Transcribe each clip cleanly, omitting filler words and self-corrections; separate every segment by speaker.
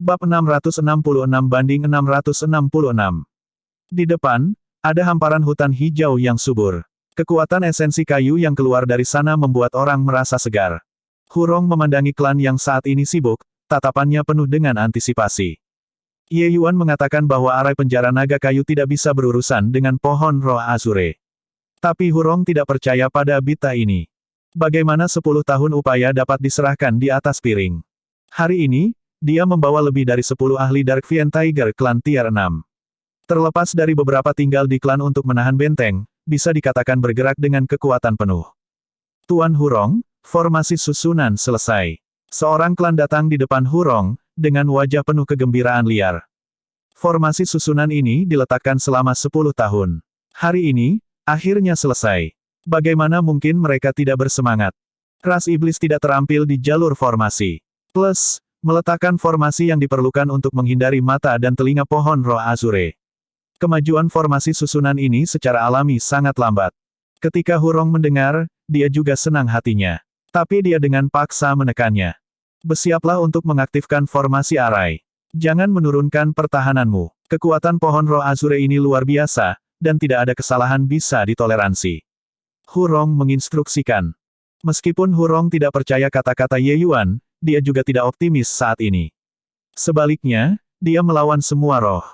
Speaker 1: Bab 666-666. Di depan, ada hamparan hutan hijau yang subur. Kekuatan esensi kayu yang keluar dari sana membuat orang merasa segar. Hurong memandangi klan yang saat ini sibuk, tatapannya penuh dengan antisipasi. Ye Yuan mengatakan bahwa arai penjara naga kayu tidak bisa berurusan dengan pohon roh Azure. Tapi Hurong tidak percaya pada bita ini. Bagaimana 10 tahun upaya dapat diserahkan di atas piring? Hari ini, dia membawa lebih dari 10 ahli Dark Fiend Tiger klan tier 6. Terlepas dari beberapa tinggal di klan untuk menahan benteng, bisa dikatakan bergerak dengan kekuatan penuh. Tuan Hurong, formasi susunan selesai. Seorang klan datang di depan Hurong, dengan wajah penuh kegembiraan liar. Formasi susunan ini diletakkan selama 10 tahun. Hari ini, akhirnya selesai. Bagaimana mungkin mereka tidak bersemangat? Ras iblis tidak terampil di jalur formasi. Plus, meletakkan formasi yang diperlukan untuk menghindari mata dan telinga pohon roh Azure. Kemajuan formasi susunan ini secara alami sangat lambat. Ketika Hurong mendengar, dia juga senang hatinya. Tapi dia dengan paksa menekannya. Bersiaplah untuk mengaktifkan formasi arai. Jangan menurunkan pertahananmu. Kekuatan pohon roh Azure ini luar biasa, dan tidak ada kesalahan bisa ditoleransi. Hurong menginstruksikan. Meskipun Hurong tidak percaya kata-kata Ye Yuan, dia juga tidak optimis saat ini. Sebaliknya, dia melawan semua roh.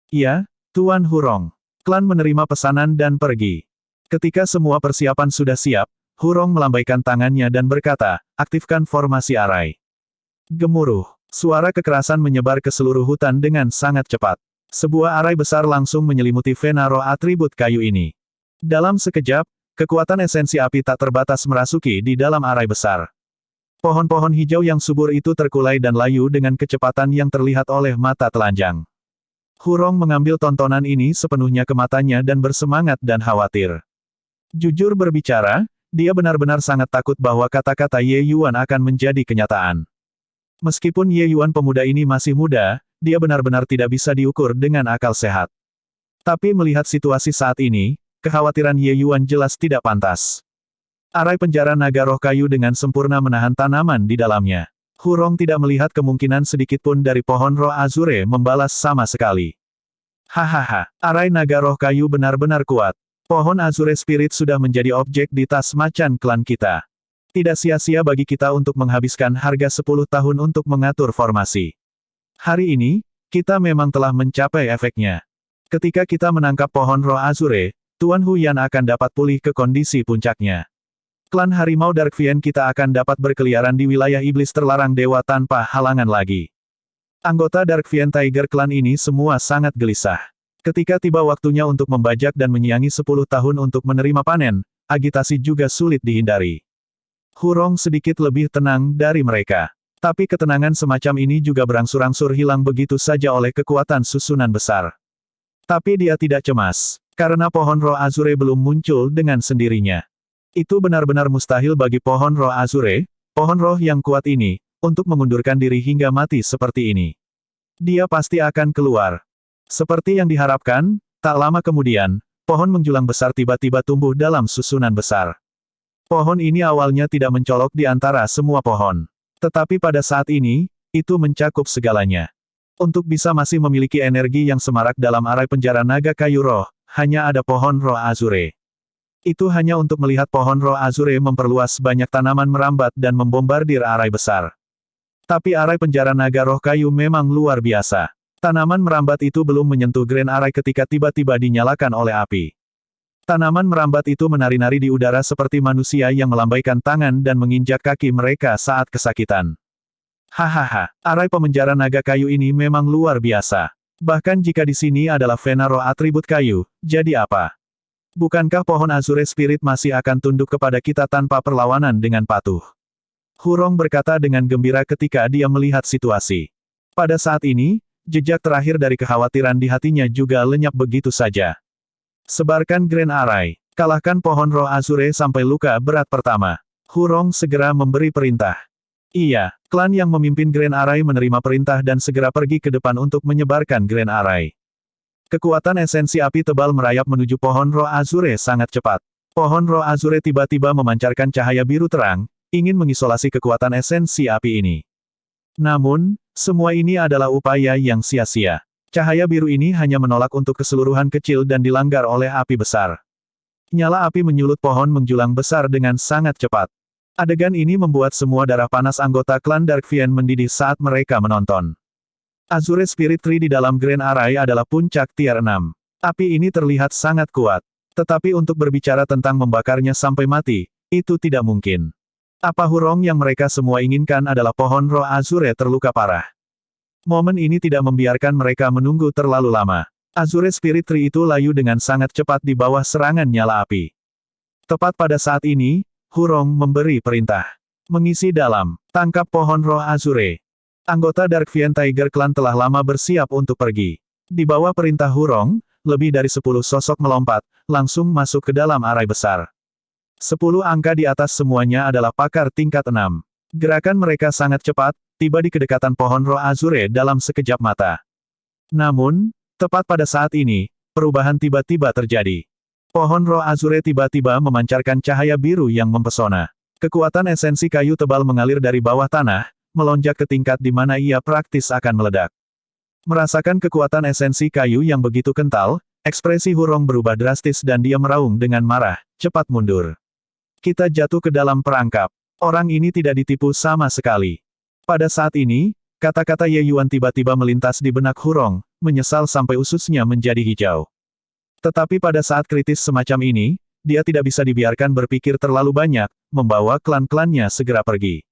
Speaker 1: Ya, Tuan Hurong. Klan menerima pesanan dan pergi. Ketika semua persiapan sudah siap, Hurong melambaikan tangannya dan berkata, aktifkan formasi arai. Gemuruh. Suara kekerasan menyebar ke seluruh hutan dengan sangat cepat. Sebuah arai besar langsung menyelimuti vena roh atribut kayu ini. Dalam sekejap, kekuatan esensi api tak terbatas merasuki di dalam arai besar. Pohon-pohon hijau yang subur itu terkulai dan layu dengan kecepatan yang terlihat oleh mata telanjang. Hurong mengambil tontonan ini sepenuhnya ke matanya dan bersemangat dan khawatir. Jujur berbicara, dia benar-benar sangat takut bahwa kata-kata Ye Yuan akan menjadi kenyataan. Meskipun Ye Yuan pemuda ini masih muda, dia benar-benar tidak bisa diukur dengan akal sehat. Tapi melihat situasi saat ini, kekhawatiran Ye Yuan jelas tidak pantas. Arai penjara naga roh kayu dengan sempurna menahan tanaman di dalamnya. Hurong tidak melihat kemungkinan sedikitpun dari pohon roh Azure membalas sama sekali. Hahaha, arai naga roh kayu benar-benar kuat. Pohon Azure Spirit sudah menjadi objek di tas macan klan kita. Tidak sia-sia bagi kita untuk menghabiskan harga 10 tahun untuk mengatur formasi. Hari ini, kita memang telah mencapai efeknya. Ketika kita menangkap pohon roh Azure, Tuan Huyan akan dapat pulih ke kondisi puncaknya. Klan Harimau Dark Fiend kita akan dapat berkeliaran di wilayah iblis terlarang dewa tanpa halangan lagi. Anggota Dark Fiend Tiger klan ini semua sangat gelisah. Ketika tiba waktunya untuk membajak dan menyiangi 10 tahun untuk menerima panen, agitasi juga sulit dihindari. Hurong sedikit lebih tenang dari mereka. Tapi ketenangan semacam ini juga berangsur-angsur hilang begitu saja oleh kekuatan susunan besar. Tapi dia tidak cemas, karena pohon roh Azure belum muncul dengan sendirinya. Itu benar-benar mustahil bagi pohon roh Azure, pohon roh yang kuat ini, untuk mengundurkan diri hingga mati seperti ini. Dia pasti akan keluar. Seperti yang diharapkan, tak lama kemudian, pohon menjulang besar tiba-tiba tumbuh dalam susunan besar. Pohon ini awalnya tidak mencolok di antara semua pohon. Tetapi pada saat ini, itu mencakup segalanya. Untuk bisa masih memiliki energi yang semarak dalam arai penjara naga kayu roh, hanya ada pohon roh Azure. Itu hanya untuk melihat pohon roh Azure memperluas banyak tanaman merambat dan membombardir arai besar. Tapi arai penjara naga roh kayu memang luar biasa. Tanaman merambat itu belum menyentuh Grand Arai ketika tiba-tiba dinyalakan oleh api. Tanaman merambat itu menari-nari di udara seperti manusia yang melambaikan tangan dan menginjak kaki mereka saat kesakitan. Hahaha, arai pemenjara naga kayu ini memang luar biasa. Bahkan jika di sini adalah vena roh atribut kayu, jadi apa? Bukankah pohon Azure Spirit masih akan tunduk kepada kita tanpa perlawanan dengan patuh? Hurong berkata dengan gembira ketika dia melihat situasi. Pada saat ini, jejak terakhir dari kekhawatiran di hatinya juga lenyap begitu saja. Sebarkan Grand Arai. Kalahkan pohon roh Azure sampai luka berat pertama. Hurong segera memberi perintah. Iya, klan yang memimpin Grand Arai menerima perintah dan segera pergi ke depan untuk menyebarkan Grand Arai. Kekuatan esensi api tebal merayap menuju pohon roh Azure sangat cepat. Pohon roh Azure tiba-tiba memancarkan cahaya biru terang, ingin mengisolasi kekuatan esensi api ini. Namun, Semua ini adalah upaya yang sia-sia. Cahaya biru ini hanya menolak untuk keseluruhan kecil dan dilanggar oleh api besar. Nyala api menyulut pohon menjulang besar dengan sangat cepat. Adegan ini membuat semua darah panas anggota klan Dark Fiend mendidih saat mereka menonton. Azure Spirit Tree di dalam Grand Array adalah puncak tier 6. Api ini terlihat sangat kuat. Tetapi untuk berbicara tentang membakarnya sampai mati, itu tidak mungkin. Apa Hurong yang mereka semua inginkan adalah pohon roh Azure terluka parah. Momen ini tidak membiarkan mereka menunggu terlalu lama. Azure Spirit Tree itu layu dengan sangat cepat di bawah serangan nyala api. Tepat pada saat ini, Hurong memberi perintah. Mengisi dalam. Tangkap pohon roh Azure. Anggota Dark Fiend Tiger Clan telah lama bersiap untuk pergi. Di bawah perintah Hurong, lebih dari 10 sosok melompat, langsung masuk ke dalam arai besar. 10 angka di atas semuanya adalah pakar tingkat 6. Gerakan mereka sangat cepat, tiba di kedekatan pohon roh Azure dalam sekejap mata. Namun, tepat pada saat ini, perubahan tiba-tiba terjadi. Pohon roh Azure tiba-tiba memancarkan cahaya biru yang mempesona. Kekuatan esensi kayu tebal mengalir dari bawah tanah, melonjak ke tingkat di mana ia praktis akan meledak. Merasakan kekuatan esensi kayu yang begitu kental, ekspresi Hurong berubah drastis dan dia meraung dengan marah, cepat mundur. Kita jatuh ke dalam perangkap. Orang ini tidak ditipu sama sekali. Pada saat ini, kata-kata Ye Yuan tiba-tiba melintas di benak Hurong, menyesal sampai ususnya menjadi hijau. Tetapi pada saat kritis semacam ini, dia tidak bisa dibiarkan berpikir terlalu banyak, membawa klan-klannya segera pergi.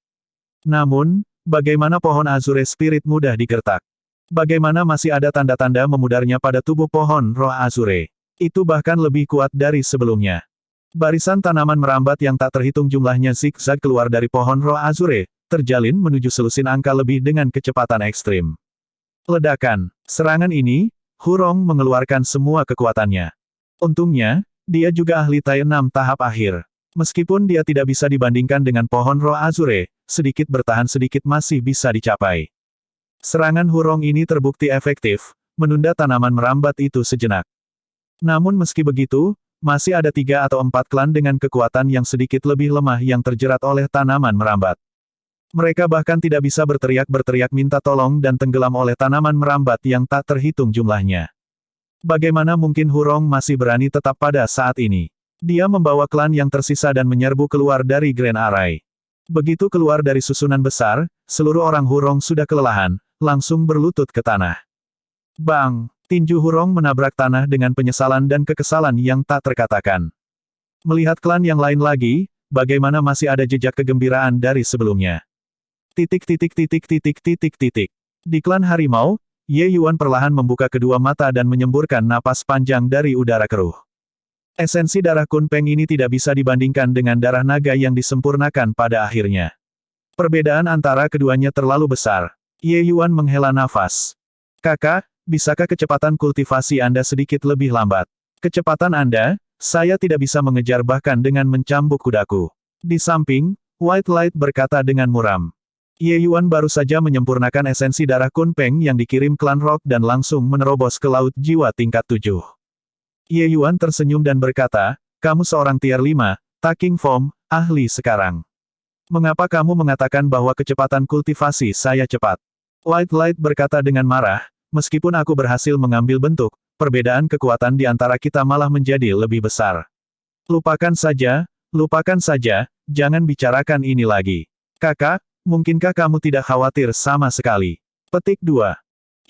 Speaker 1: Namun, bagaimana pohon Azure Spirit mudah digertak? Bagaimana masih ada tanda-tanda memudarnya pada tubuh pohon roh Azure? Itu bahkan lebih kuat dari sebelumnya. Barisan tanaman merambat yang tak terhitung jumlahnya zigzag keluar dari pohon roh Azure, terjalin menuju selusin angka lebih dengan kecepatan ekstrim. Ledakan. Serangan ini, Hurong mengeluarkan semua kekuatannya. Untungnya, dia juga ahli Tai 6 tahap akhir. Meskipun dia tidak bisa dibandingkan dengan pohon roh Azure, sedikit bertahan sedikit masih bisa dicapai. Serangan Hurong ini terbukti efektif, menunda tanaman merambat itu sejenak. Namun meski begitu, masih ada 3 atau 4 klan dengan kekuatan yang sedikit lebih lemah yang terjerat oleh tanaman merambat. Mereka bahkan tidak bisa berteriak-berteriak minta tolong dan tenggelam oleh tanaman merambat yang tak terhitung jumlahnya. Bagaimana mungkin Hurong masih berani tetap pada saat ini? Dia membawa klan yang tersisa dan menyerbu keluar dari Grand Array. Begitu keluar dari susunan besar, seluruh orang Hurong sudah kelelahan, langsung berlutut ke tanah. Bang! Tinju Hurong menabrak tanah dengan penyesalan dan kekesalan yang tak terkatakan. Melihat klan yang lain lagi, bagaimana masih ada jejak kegembiraan dari sebelumnya. Titik. Di klan harimau, Ye Yuan perlahan membuka kedua mata dan menyemburkan napas panjang dari udara keruh. Esensi darah Kun Peng ini tidak bisa dibandingkan dengan darah naga yang disempurnakan pada akhirnya. Perbedaan antara keduanya terlalu besar. Ye Yuan menghela nafas. Kakak, bisakah kecepatan kultivasi Anda sedikit lebih lambat? Kecepatan Anda, saya tidak bisa mengejar bahkan dengan mencambuk kudaku. Di samping, White Light berkata dengan muram. Ye Yuan baru saja menyempurnakan esensi darah Kun Peng yang dikirim klan Rock dan langsung menerobos ke laut jiwa tingkat 7. Ye Yuan tersenyum dan berkata, kamu seorang tier 5, Taking Form, ahli sekarang. Mengapa kamu mengatakan bahwa kecepatan kultivasi saya cepat? White Light berkata dengan marah, meskipun aku berhasil mengambil bentuk, perbedaan kekuatan di antara kita malah menjadi lebih besar. Lupakan saja, jangan bicarakan ini lagi. Kakak, mungkinkah kamu tidak khawatir sama sekali? Petik 2.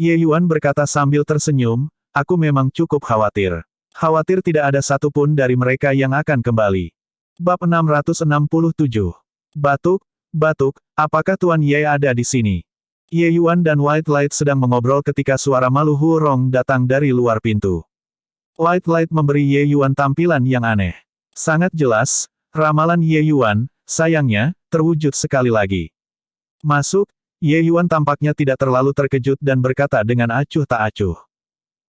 Speaker 1: Ye Yuan berkata sambil tersenyum, aku memang cukup khawatir. Khawatir tidak ada satupun dari mereka yang akan kembali. Bab 667. Batuk, apakah Tuan Ye ada di sini? Ye Yuan dan White Light sedang mengobrol ketika suara malu Hurong datang dari luar pintu. White Light memberi Ye Yuan tampilan yang aneh. Sangat jelas, ramalan Ye Yuan, sayangnya, terwujud sekali lagi. Masuk, Ye Yuan tampaknya tidak terlalu terkejut dan berkata dengan acuh tak acuh.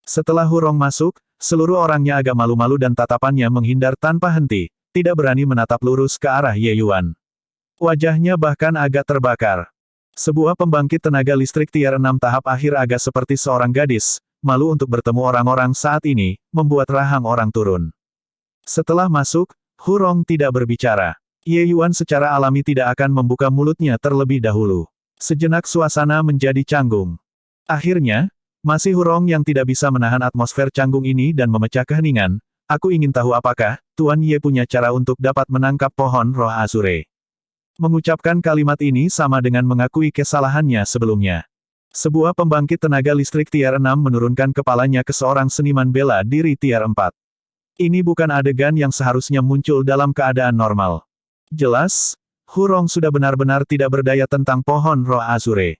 Speaker 1: Setelah Hurong masuk, seluruh orangnya agak malu-malu dan tatapannya menghindar tanpa henti, tidak berani menatap lurus ke arah Ye Yuan. Wajahnya bahkan agak terbakar. Sebuah pembangkit tenaga listrik tier 6 tahap akhir agak seperti seorang gadis, malu untuk bertemu orang-orang saat ini, membuat rahang orang turun. Setelah masuk, Hurong tidak berbicara. Ye Yuan secara alami tidak akan membuka mulutnya terlebih dahulu. Sejenak suasana menjadi canggung. Akhirnya, masih Hurong yang tidak bisa menahan atmosfer canggung ini dan memecah keheningan. Aku ingin tahu apakah Tuan Ye punya cara untuk dapat menangkap pohon roh Azure. Mengucapkan kalimat ini sama dengan mengakui kesalahannya sebelumnya. Sebuah pembangkit tenaga listrik tier 6 menurunkan kepalanya ke seorang seniman bela diri tier 4. Ini bukan adegan yang seharusnya muncul dalam keadaan normal. Jelas, Hurong sudah benar-benar tidak berdaya tentang pohon roh Azure.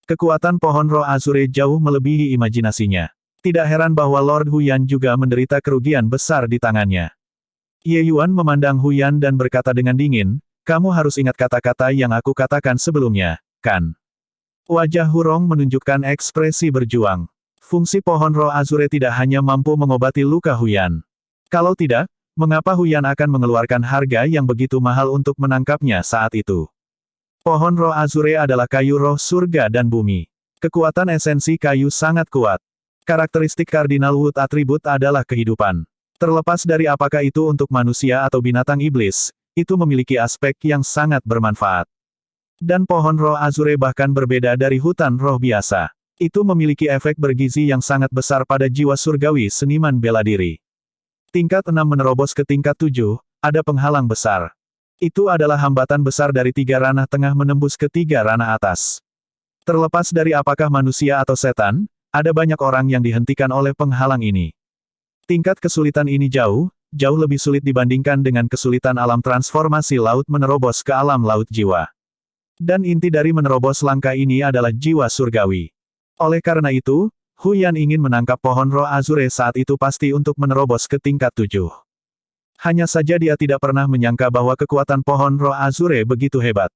Speaker 1: Kekuatan pohon roh Azure jauh melebihi imajinasinya. Tidak heran bahwa Lord Huyan juga menderita kerugian besar di tangannya. Ye Yuan memandang Huyan dan berkata dengan dingin, kamu harus ingat kata-kata yang aku katakan sebelumnya, kan? Wajah Hurong menunjukkan ekspresi berjuang. Fungsi pohon roh Azure tidak hanya mampu mengobati luka Huyan. Kalau tidak, mengapa Huyan akan mengeluarkan harga yang begitu mahal untuk menangkapnya saat itu? Pohon roh Azure adalah kayu roh surga dan bumi. Kekuatan esensi kayu sangat kuat. Karakteristik kardinal wood atribut adalah kehidupan. Terlepas dari apakah itu untuk manusia atau binatang iblis, itu memiliki aspek yang sangat bermanfaat. Dan pohon roh Azure bahkan berbeda dari hutan roh biasa. Itu memiliki efek bergizi yang sangat besar pada jiwa surgawi seniman bela diri. Tingkat 6 menerobos ke tingkat 7, ada penghalang besar. Itu adalah hambatan besar dari 3 ranah tengah menembus ke 3 ranah atas. Terlepas dari apakah manusia atau setan, ada banyak orang yang dihentikan oleh penghalang ini. Tingkat kesulitan ini jauh lebih sulit dibandingkan dengan kesulitan alam transformasi laut menerobos ke alam laut jiwa. Dan inti dari menerobos langkah ini adalah jiwa surgawi. Oleh karena itu, Huyan ingin menangkap pohon roh Azure saat itu pasti untuk menerobos ke tingkat 7. Hanya saja dia tidak pernah menyangka bahwa kekuatan pohon roh Azure begitu hebat.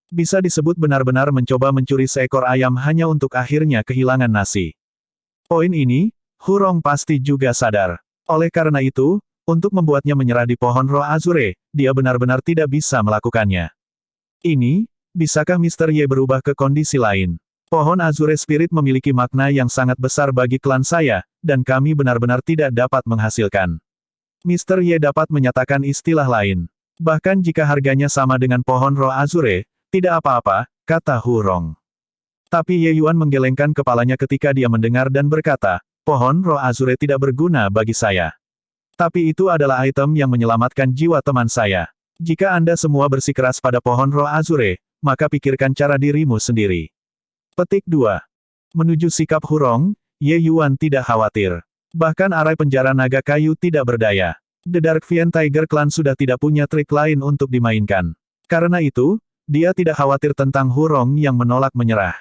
Speaker 1: Bisa disebut benar-benar mencoba mencuri seekor ayam hanya untuk akhirnya kehilangan nasi. Poin ini, Hurong pasti juga sadar. Oleh karena itu, untuk membuatnya menyerah di pohon roh Azure, dia benar-benar tidak bisa melakukannya. Ini, bisakah Mr. Ye berubah ke kondisi lain? Pohon Azure Spirit memiliki makna yang sangat besar bagi klan saya, dan kami benar-benar tidak dapat menghasilkan. Mr. Ye dapat menyatakan istilah lain. Bahkan jika harganya sama dengan pohon roh Azure, tidak apa-apa, kata Hurong. Tapi Ye Yuan menggelengkan kepalanya ketika dia mendengar dan berkata, pohon roh Azure tidak berguna bagi saya. Tapi itu adalah item yang menyelamatkan jiwa teman saya. Jika Anda semua bersikeras pada pohon roh Azure, maka pikirkan cara dirimu sendiri. Petik 2. Menuju sikap Hurong, Ye Yuan tidak khawatir. Bahkan arai penjara naga kayu tidak berdaya. The Dark Fiend Tiger Clan sudah tidak punya trik lain untuk dimainkan. Karena itu, dia tidak khawatir tentang Hurong yang menolak menyerah.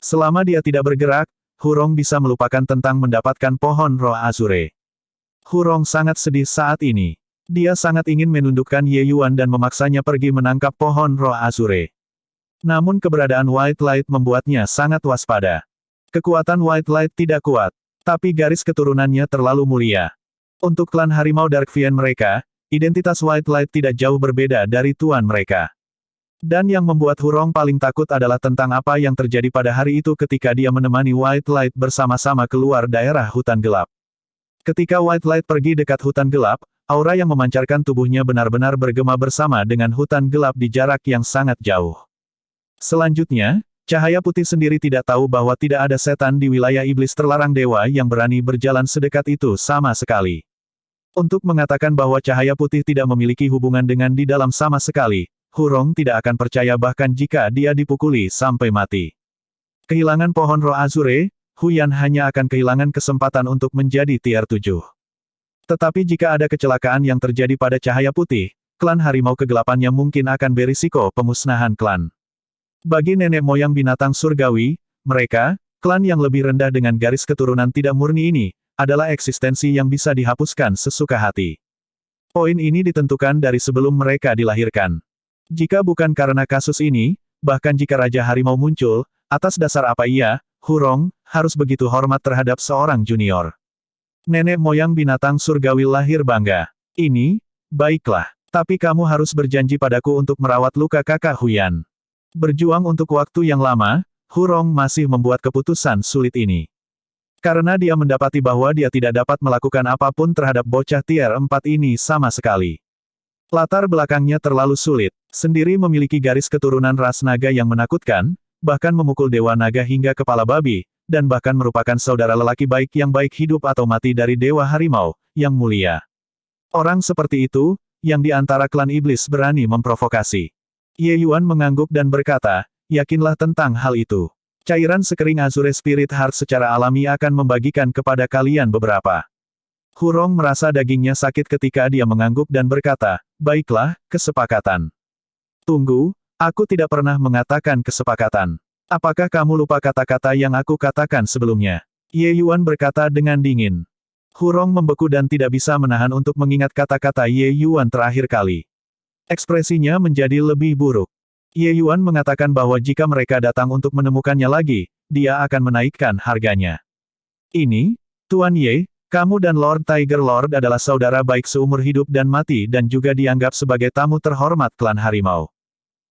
Speaker 1: Selama dia tidak bergerak, Hurong bisa melupakan tentang mendapatkan pohon roh Azure. Hurong sangat sedih saat ini. Dia sangat ingin menundukkan Ye Yuan dan memaksanya pergi menangkap pohon roh Azure. Namun keberadaan White Light membuatnya sangat waspada. Kekuatan White Light tidak kuat, tapi garis keturunannya terlalu mulia. Untuk klan harimau Dark Fiend mereka, identitas White Light tidak jauh berbeda dari tuan mereka. Dan yang membuat Hurong paling takut adalah tentang apa yang terjadi pada hari itu ketika dia menemani White Light bersama-sama keluar daerah hutan gelap. Ketika White Light pergi dekat hutan gelap, aura yang memancarkan tubuhnya benar-benar bergema bersama dengan hutan gelap di jarak yang sangat jauh. Selanjutnya, cahaya putih sendiri tidak tahu bahwa tidak ada setan di wilayah iblis terlarang dewa yang berani berjalan sedekat itu sama sekali. Untuk mengatakan bahwa cahaya putih tidak memiliki hubungan dengan di dalam sama sekali, Hurong tidak akan percaya bahkan jika dia dipukuli sampai mati. Kehilangan pohon roh Azure, Huyan hanya akan kehilangan kesempatan untuk menjadi tier 7. Tetapi jika ada kecelakaan yang terjadi pada cahaya putih, klan harimau kegelapannya mungkin akan berisiko pemusnahan klan. Bagi nenek moyang binatang surgawi, mereka, klan yang lebih rendah dengan garis keturunan tidak murni ini, adalah eksistensi yang bisa dihapuskan sesuka hati. Poin ini ditentukan dari sebelum mereka dilahirkan. Jika bukan karena kasus ini, bahkan jika Raja Harimau muncul, atas dasar apa ia, Hurong, harus begitu hormat terhadap seorang junior. Nenek moyang binatang surgawi lahir bangga. Ini, baiklah. Tapi kamu harus berjanji padaku untuk merawat luka kakak Huyan. Berjuang untuk waktu yang lama, Hurong masih membuat keputusan sulit ini. Karena dia mendapati bahwa dia tidak dapat melakukan apapun terhadap bocah tier 4 ini sama sekali. Latar belakangnya terlalu sulit. Sendiri memiliki garis keturunan ras naga yang menakutkan, bahkan memukul dewa naga hingga kepala babi, dan bahkan merupakan saudara lelaki baik yang baik hidup atau mati dari dewa harimau, yang mulia. Orang seperti itu, yang di antara klan iblis berani memprovokasi. Ye Yuan mengangguk dan berkata, yakinlah tentang hal itu. Cairan sekering Azure Spirit Heart secara alami akan membagikan kepada kalian beberapa. Hurong merasa dagingnya sakit ketika dia mengangguk dan berkata, baiklah, kesepakatan. Tunggu, aku tidak pernah mengatakan kesepakatan. Apakah kamu lupa kata-kata yang aku katakan sebelumnya? Ye Yuan berkata dengan dingin. Hurong membeku dan tidak bisa menahan untuk mengingat kata-kata Ye Yuan terakhir kali. Ekspresinya menjadi lebih buruk. Ye Yuan mengatakan bahwa jika mereka datang untuk menemukannya lagi, dia akan menaikkan harganya. Ini, Tuan Ye, kamu dan Lord Tiger Lord adalah saudara baik seumur hidup dan mati dan juga dianggap sebagai tamu terhormat klan harimau.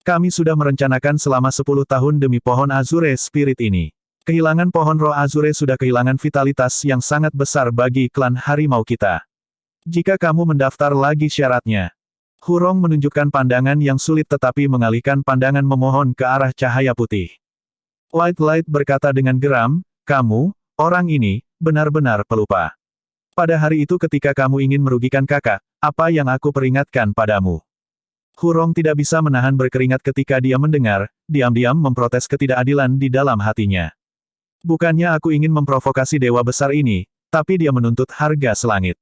Speaker 1: Kami sudah merencanakan selama 10 tahun demi pohon Azure Spirit ini. Kehilangan pohon roh Azure sudah kehilangan vitalitas yang sangat besar bagi klan harimau kita. Jika kamu mendaftar lagi syaratnya. Hurong menunjukkan pandangan yang sulit tetapi mengalihkan pandangan memohon ke arah cahaya putih. White Light berkata dengan geram, kamu, orang ini, benar-benar pelupa. Pada hari itu ketika kamu ingin merugikan kakak, apa yang aku peringatkan padamu? Hurong tidak bisa menahan berkeringat ketika dia mendengar, diam-diam memprotes ketidakadilan di dalam hatinya. Bukannya aku ingin memprovokasi dewa besar ini, tapi dia menuntut harga selangit.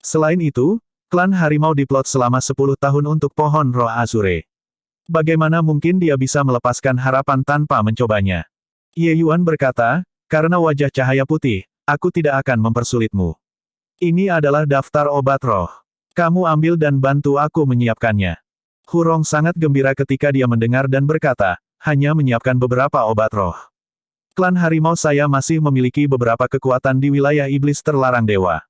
Speaker 1: Selain itu, klan harimau diplot selama 10 tahun untuk pohon roh Azure. Bagaimana mungkin dia bisa melepaskan harapan tanpa mencobanya? Ye Yuan berkata, karena wajah cahaya putih, aku tidak akan mempersulitmu. Ini adalah daftar obat roh. Kamu ambil dan bantu aku menyiapkannya. Hurong sangat gembira ketika dia mendengar dan berkata, hanya menyiapkan beberapa obat roh. Klan harimau saya masih memiliki beberapa kekuatan di wilayah iblis terlarang dewa.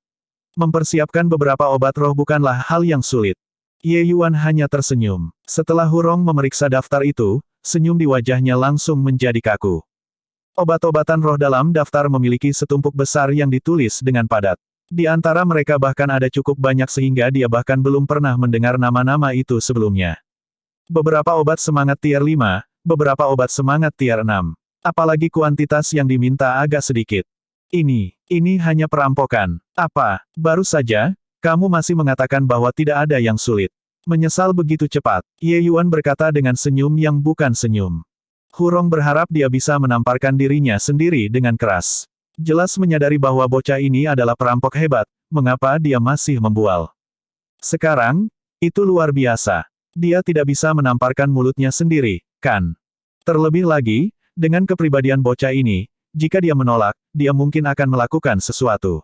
Speaker 1: Mempersiapkan beberapa obat roh bukanlah hal yang sulit. Ye Yuan hanya tersenyum. Setelah Hurong memeriksa daftar itu, senyum di wajahnya langsung menjadi kaku. Obat-obatan roh dalam daftar memiliki setumpuk besar yang ditulis dengan padat. Di antara mereka bahkan ada cukup banyak sehingga dia bahkan belum pernah mendengar nama-nama itu sebelumnya. Beberapa obat semangat tier 5, beberapa obat semangat tier 6. Apalagi kuantitas yang diminta agak sedikit. Ini hanya perampokan. Apa, baru saja, kamu masih mengatakan bahwa tidak ada yang sulit. Menyesal begitu cepat, Ye Yuan berkata dengan senyum yang bukan senyum. Hurong berharap dia bisa menamparkan dirinya sendiri dengan keras. Jelas menyadari bahwa bocah ini adalah perampok hebat, mengapa dia masih membual. Sekarang, itu luar biasa. Dia tidak bisa menamparkan mulutnya sendiri, kan? Terlebih lagi, dengan kepribadian bocah ini, jika dia menolak, dia mungkin akan melakukan sesuatu.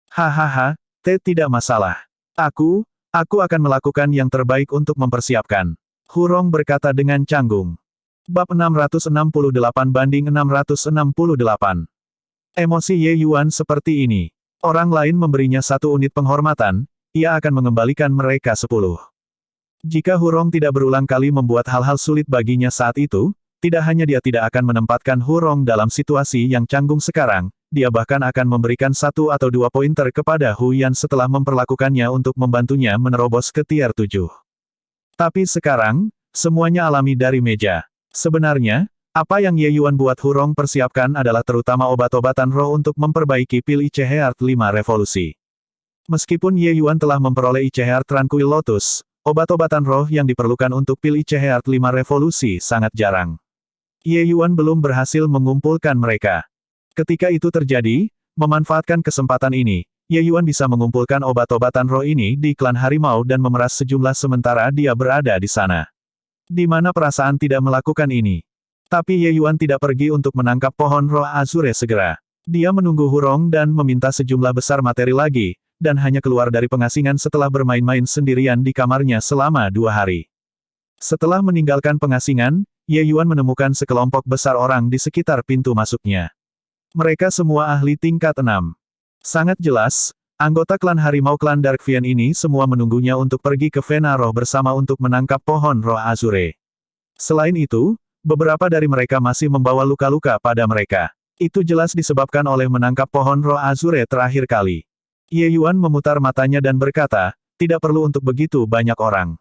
Speaker 1: Hahaha, tidak masalah. Aku akan melakukan yang terbaik untuk mempersiapkan. Hurong berkata dengan canggung. Bab 668-668. Emosi Ye Yuan seperti ini. Orang lain memberinya 1 unit penghormatan, ia akan mengembalikan mereka 10. Jika Hurong tidak berulang kali membuat hal-hal sulit baginya saat itu, tidak hanya dia tidak akan menempatkan Hurong dalam situasi yang canggung sekarang, dia bahkan akan memberikan 1 atau 2 pointer kepada Hu Yan setelah memperlakukannya untuk membantunya menerobos ke tier 7. Tapi sekarang, semuanya alami dari meja. Sebenarnya, apa yang Ye Yuan buat Hurong persiapkan adalah terutama obat-obatan roh untuk memperbaiki pil IC Heart 5 Revolusi. Meskipun Ye Yuan telah memperoleh IC Heart Tranquil Lotus, obat-obatan roh yang diperlukan untuk pil IC Heart 5 Revolusi sangat jarang. Ye Yuan belum berhasil mengumpulkan mereka. Ketika itu terjadi, memanfaatkan kesempatan ini, Ye Yuan bisa mengumpulkan obat-obatan roh ini di klan harimau dan memeras sejumlah sementara dia berada di sana. Di mana perasaan tidak melakukan ini? Tapi Ye Yuan tidak pergi untuk menangkap pohon roh Azure segera. Dia menunggu Hurong dan meminta sejumlah besar materi lagi, dan hanya keluar dari pengasingan setelah bermain-main sendirian di kamarnya selama 2 hari. Setelah meninggalkan pengasingan, Ye Yuan menemukan sekelompok besar orang di sekitar pintu masuknya. Mereka semua ahli tingkat 6. Sangat jelas, anggota klan harimau klan Darkvian ini semua menunggunya untuk pergi ke Vena Roh bersama untuk menangkap pohon roh Azure. Selain itu, beberapa dari mereka masih membawa luka-luka pada mereka. Itu jelas disebabkan oleh menangkap pohon roh Azure terakhir kali. Ye Yuan memutar matanya dan berkata, tidak perlu untuk begitu banyak orang.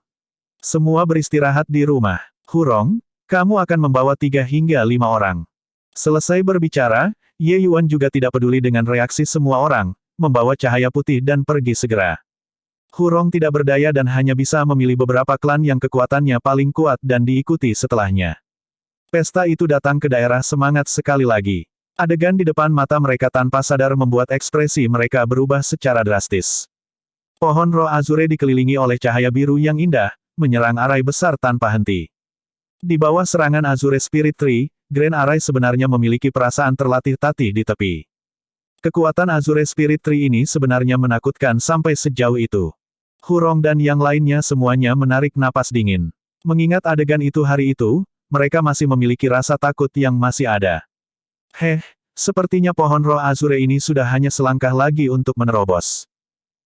Speaker 1: Semua beristirahat di rumah. Hurong, kamu akan membawa 3 hingga 5 orang. Selesai berbicara, Ye Yuan juga tidak peduli dengan reaksi semua orang, membawa cahaya putih dan pergi segera. Hurong tidak berdaya dan hanya bisa memilih beberapa klan yang kekuatannya paling kuat dan diikuti setelahnya. Pesta itu datang ke daerah semangat sekali lagi. Adegan di depan mata mereka tanpa sadar membuat ekspresi mereka berubah secara drastis. Pohon roh azure dikelilingi oleh cahaya biru yang indah, menyerang arai besar tanpa henti. Di bawah serangan Azure Spirit Tree, Grand Arai sebenarnya memiliki perasaan terlatih-tatih di tepi. Kekuatan Azure Spirit Tree ini sebenarnya menakutkan sampai sejauh itu. Hurong dan yang lainnya semuanya menarik napas dingin. Mengingat adegan itu hari itu, mereka masih memiliki rasa takut yang masih ada. Sepertinya pohon roh Azure ini sudah hanya selangkah lagi untuk menerobos.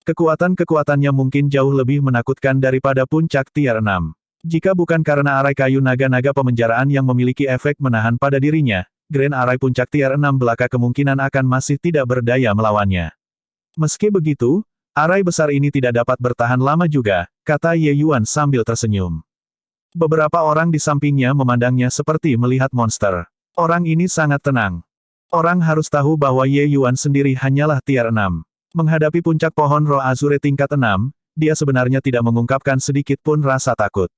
Speaker 1: Kekuatan-kekuatannya mungkin jauh lebih menakutkan daripada puncak tier 6. Jika bukan karena arai kayu naga-naga pemenjaraan yang memiliki efek menahan pada dirinya, Grand Arai puncak tier 6 belaka kemungkinan akan masih tidak berdaya melawannya. Meski begitu, arai besar ini tidak dapat bertahan lama juga, kata Ye Yuan sambil tersenyum. Beberapa orang di sampingnya memandangnya seperti melihat monster. Orang ini sangat tenang. Orang harus tahu bahwa Ye Yuan sendiri hanyalah tier 6. Menghadapi puncak pohon roh Azure tingkat 6, dia sebenarnya tidak mengungkapkan sedikit pun rasa takut.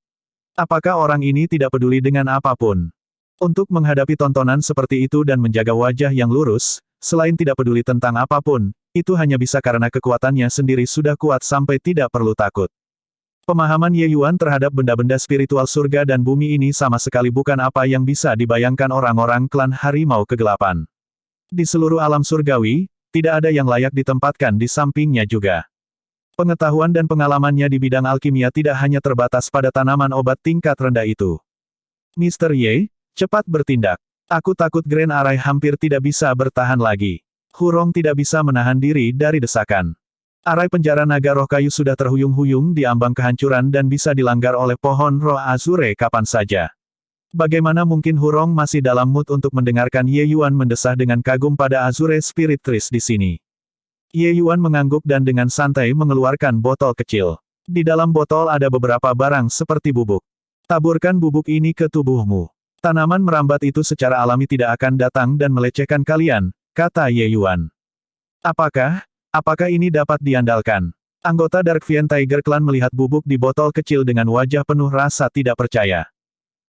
Speaker 1: Apakah orang ini tidak peduli dengan apapun? Untuk menghadapi tontonan seperti itu dan menjaga wajah yang lurus, selain tidak peduli tentang apapun, itu hanya bisa karena kekuatannya sendiri sudah kuat sampai tidak perlu takut. Pemahaman Ye Yuan terhadap benda-benda spiritual surga dan bumi ini sama sekali bukan apa yang bisa dibayangkan orang-orang klan harimau kegelapan. Di seluruh alam surgawi, tidak ada yang layak ditempatkan di sampingnya juga. Pengetahuan dan pengalamannya di bidang alkimia tidak hanya terbatas pada tanaman obat tingkat rendah itu. Mr. Ye, cepat bertindak. Aku takut Grand Arai hampir tidak bisa bertahan lagi. Hurong tidak bisa menahan diri dari desakan. Arai penjara naga roh kayu sudah terhuyung-huyung di ambang kehancuran dan bisa dilanggar oleh pohon roh Azure kapan saja. Bagaimana mungkin Hurong masih dalam mood untuk mendengarkan Ye Yuan mendesah dengan kagum pada Azure Spirit Trees di sini? Ye Yuan mengangguk dan dengan santai mengeluarkan botol kecil. Di dalam botol ada beberapa barang seperti bubuk. Taburkan bubuk ini ke tubuhmu. Tanaman merambat itu secara alami tidak akan datang dan melecehkan kalian, kata Ye Yuan. Apakah ini dapat diandalkan? Anggota Dark Fiend Tiger Clan melihat bubuk di botol kecil dengan wajah penuh rasa tidak percaya.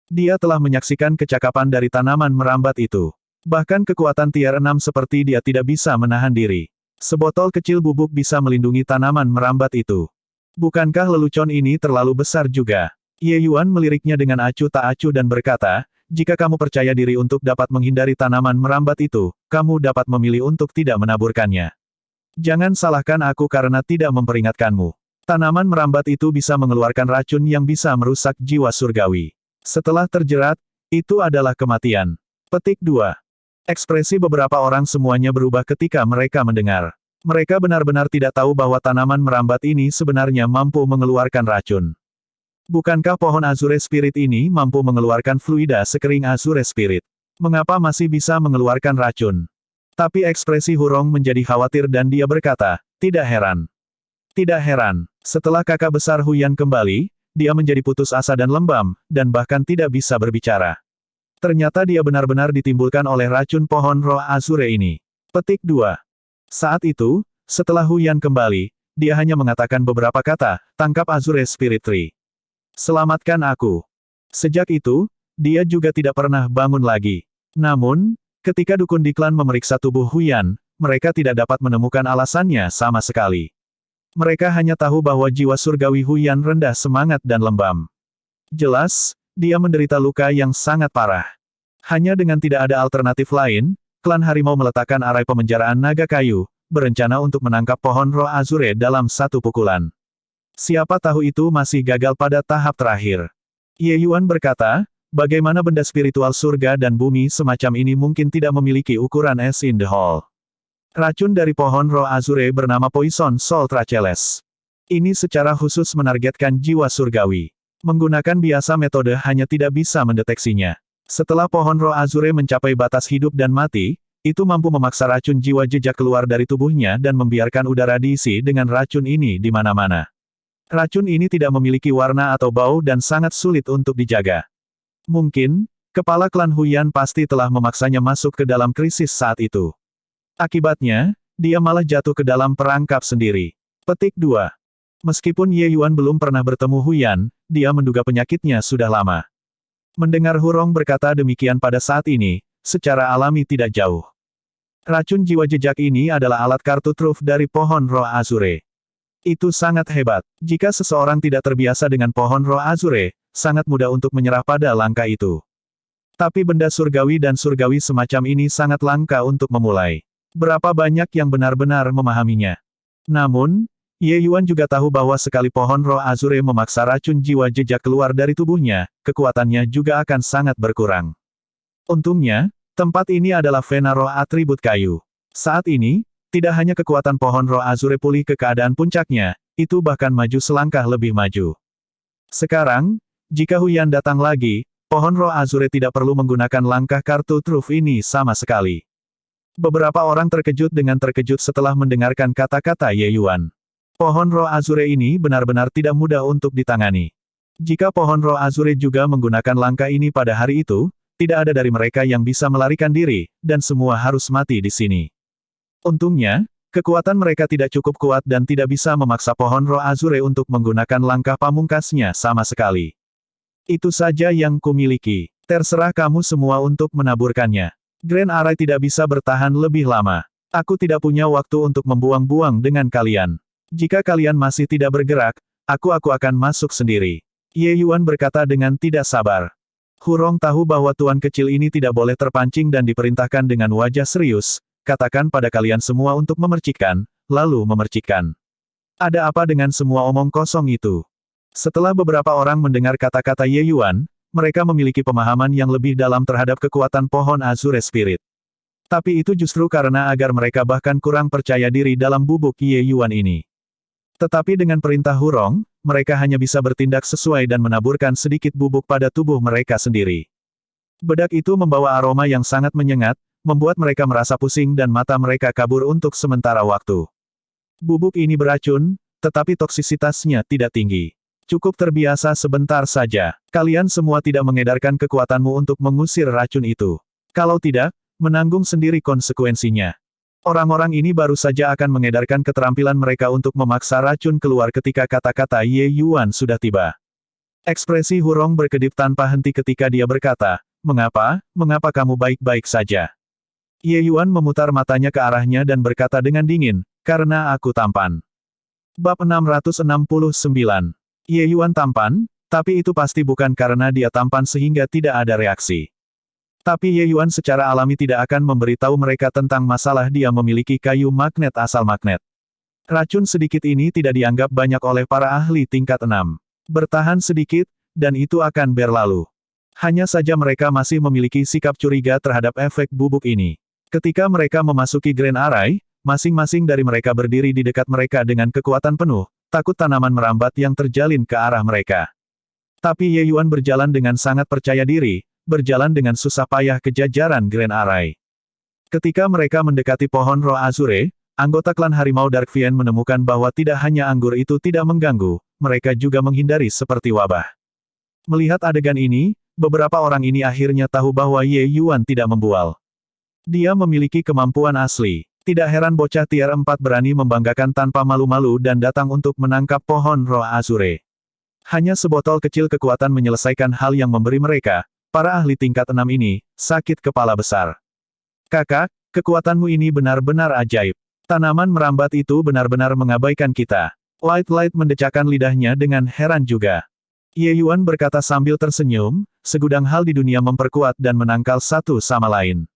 Speaker 1: Dia telah menyaksikan kecakapan dari tanaman merambat itu. Bahkan kekuatan tier 6 seperti dia tidak bisa menahan diri. Sebotol kecil bubuk bisa melindungi tanaman merambat itu. Bukankah lelucon ini terlalu besar juga? Ye Yuan meliriknya dengan acuh tak acuh dan berkata, jika kamu percaya diri untuk dapat menghindari tanaman merambat itu, kamu dapat memilih untuk tidak menaburkannya. Jangan salahkan aku karena tidak memperingatkanmu. Tanaman merambat itu bisa mengeluarkan racun yang bisa merusak jiwa surgawi. Setelah terjerat, itu adalah kematian. Petik 2. Ekspresi beberapa orang semuanya berubah ketika mereka mendengar. Mereka benar-benar tidak tahu bahwa tanaman merambat ini sebenarnya mampu mengeluarkan racun. Bukankah pohon Azure Spirit ini mampu mengeluarkan fluida sekering Azure Spirit? Mengapa masih bisa mengeluarkan racun? Tapi ekspresi Hurong menjadi khawatir dan dia berkata, tidak heran. Tidak heran. Setelah kakak besar Huyan kembali, dia menjadi putus asa dan lembam, dan bahkan tidak bisa berbicara. Ternyata dia benar-benar ditimbulkan oleh racun pohon roh Azure ini. Petik 2. Saat itu, setelah Huyan kembali, dia hanya mengatakan beberapa kata, tangkap Azure Spirit Tree. Selamatkan aku. Sejak itu, dia juga tidak pernah bangun lagi. Namun, ketika dukun di klan memeriksa tubuh Huyan, mereka tidak dapat menemukan alasannya sama sekali. Mereka hanya tahu bahwa jiwa surgawi Huyan rendah semangat dan lembam. Jelas, dia menderita luka yang sangat parah. Hanya dengan tidak ada alternatif lain, klan harimau meletakkan arai pemenjaraan naga kayu, berencana untuk menangkap pohon roh Azure dalam satu pukulan. Siapa tahu itu masih gagal pada tahap terakhir. Ye Yuan berkata, bagaimana benda spiritual surga dan bumi semacam ini mungkin tidak memiliki ukuran as in the hole. Racun dari pohon roh Azure bernama Poison Soul Tracheles. Ini secara khusus menargetkan jiwa surgawi. Menggunakan biasa metode hanya tidak bisa mendeteksinya. Setelah pohon roh Azure mencapai batas hidup dan mati, itu mampu memaksa racun jiwa jejak keluar dari tubuhnya dan membiarkan udara diisi dengan racun ini di mana-mana. Racun ini tidak memiliki warna atau bau dan sangat sulit untuk dijaga. Mungkin, kepala klan Huyan pasti telah memaksanya masuk ke dalam krisis saat itu. Akibatnya, dia malah jatuh ke dalam perangkap sendiri. Petik 2. Meskipun Ye Yuan belum pernah bertemu Huyan, dia menduga penyakitnya sudah lama. Mendengar Hurong berkata demikian pada saat ini, secara alami tidak jauh. Racun jiwa jejak ini adalah alat kartu truf dari pohon roh Azure. Itu sangat hebat. Jika seseorang tidak terbiasa dengan pohon roh Azure, sangat mudah untuk menyerah pada langkah itu. Tapi benda surgawi dan surgawi semacam ini sangat langka untuk memulai. Berapa banyak yang benar-benar memahaminya? Namun, Ye Yuan juga tahu bahwa sekali pohon roh Azure memaksa racun jiwa jejak keluar dari tubuhnya, kekuatannya juga akan sangat berkurang. Untungnya, tempat ini adalah Vena roh atribut kayu. Saat ini, tidak hanya kekuatan pohon roh Azure pulih ke keadaan puncaknya, itu bahkan maju selangkah lebih maju. Sekarang, jika Huyan datang lagi, pohon roh Azure tidak perlu menggunakan langkah kartu truf ini sama sekali. Beberapa orang terkejut dengan terkejut setelah mendengarkan kata-kata Ye Yuan. Pohon roh Azure ini benar-benar tidak mudah untuk ditangani. Jika pohon roh Azure juga menggunakan langkah ini pada hari itu, tidak ada dari mereka yang bisa melarikan diri, dan semua harus mati di sini. Untungnya, kekuatan mereka tidak cukup kuat dan tidak bisa memaksa pohon roh Azure untuk menggunakan langkah pamungkasnya sama sekali. Itu saja yang kumiliki. Terserah kamu semua untuk menaburkannya. Grand Array tidak bisa bertahan lebih lama. Aku tidak punya waktu untuk membuang-buang dengan kalian. Jika kalian masih tidak bergerak, aku akan masuk sendiri. Ye Yuan berkata dengan tidak sabar. Hurong tahu bahwa tuan kecil ini tidak boleh terpancing dan diperintahkan dengan wajah serius. Katakan pada kalian semua untuk memercikkan, lalu memercikkan. Ada apa dengan semua omong kosong itu? Setelah beberapa orang mendengar kata-kata Ye Yuan, mereka memiliki pemahaman yang lebih dalam terhadap kekuatan pohon Azure Spirit. Tapi itu justru karena agar mereka bahkan kurang percaya diri dalam bubuk Ye Yuan ini. Tetapi dengan perintah Hurong, mereka hanya bisa bertindak sesuai dan menaburkan sedikit bubuk pada tubuh mereka sendiri. Bedak itu membawa aroma yang sangat menyengat, membuat mereka merasa pusing dan mata mereka kabur untuk sementara waktu. Bubuk ini beracun, tetapi toksisitasnya tidak tinggi. Cukup terbiasa sebentar saja. Kalian semua tidak mengedarkan kekuatanmu untuk mengusir racun itu. Kalau tidak, menanggung sendiri konsekuensinya. Orang-orang ini baru saja akan mengedarkan keterampilan mereka untuk memaksa racun keluar ketika kata-kata Ye Yuan sudah tiba. Ekspresi Hurong berkedip tanpa henti ketika dia berkata, "Mengapa kamu baik-baik saja?" Ye Yuan memutar matanya ke arahnya dan berkata dengan dingin, "Karena aku tampan." Bab 669. Ye Yuan tampan, tapi itu pasti bukan karena dia tampan sehingga tidak ada reaksi. Tapi Ye Yuan secara alami tidak akan memberitahu mereka tentang masalah dia memiliki kayu magnet asal magnet. Racun sedikit ini tidak dianggap banyak oleh para ahli tingkat 6. Bertahan sedikit, dan itu akan berlalu. Hanya saja mereka masih memiliki sikap curiga terhadap efek bubuk ini. Ketika mereka memasuki Grand Array, masing-masing dari mereka berdiri di dekat mereka dengan kekuatan penuh, takut tanaman merambat yang terjalin ke arah mereka. Tapi Ye Yuan berjalan dengan sangat percaya diri, berjalan dengan susah payah ke jajaran Grand Array. Ketika mereka mendekati pohon roh Azure, anggota klan Harimau Dark Vien menemukan bahwa tidak hanya anggur itu tidak mengganggu, mereka juga menghindari seperti wabah. Melihat adegan ini, beberapa orang ini akhirnya tahu bahwa Ye Yuan tidak membual. Dia memiliki kemampuan asli. Tidak heran bocah tier 4 berani membanggakan tanpa malu-malu dan datang untuk menangkap pohon roh Azure. Hanya sebotol kecil kekuatan menyelesaikan hal yang memberi mereka, para ahli tingkat 6 ini, sakit kepala besar. Kakak, kekuatanmu ini benar-benar ajaib. Tanaman merambat itu benar-benar mengabaikan kita. Light mendecakkan lidahnya dengan heran juga. Ye Yuan berkata sambil tersenyum, segudang hal di dunia memperkuat dan menangkal satu sama lain.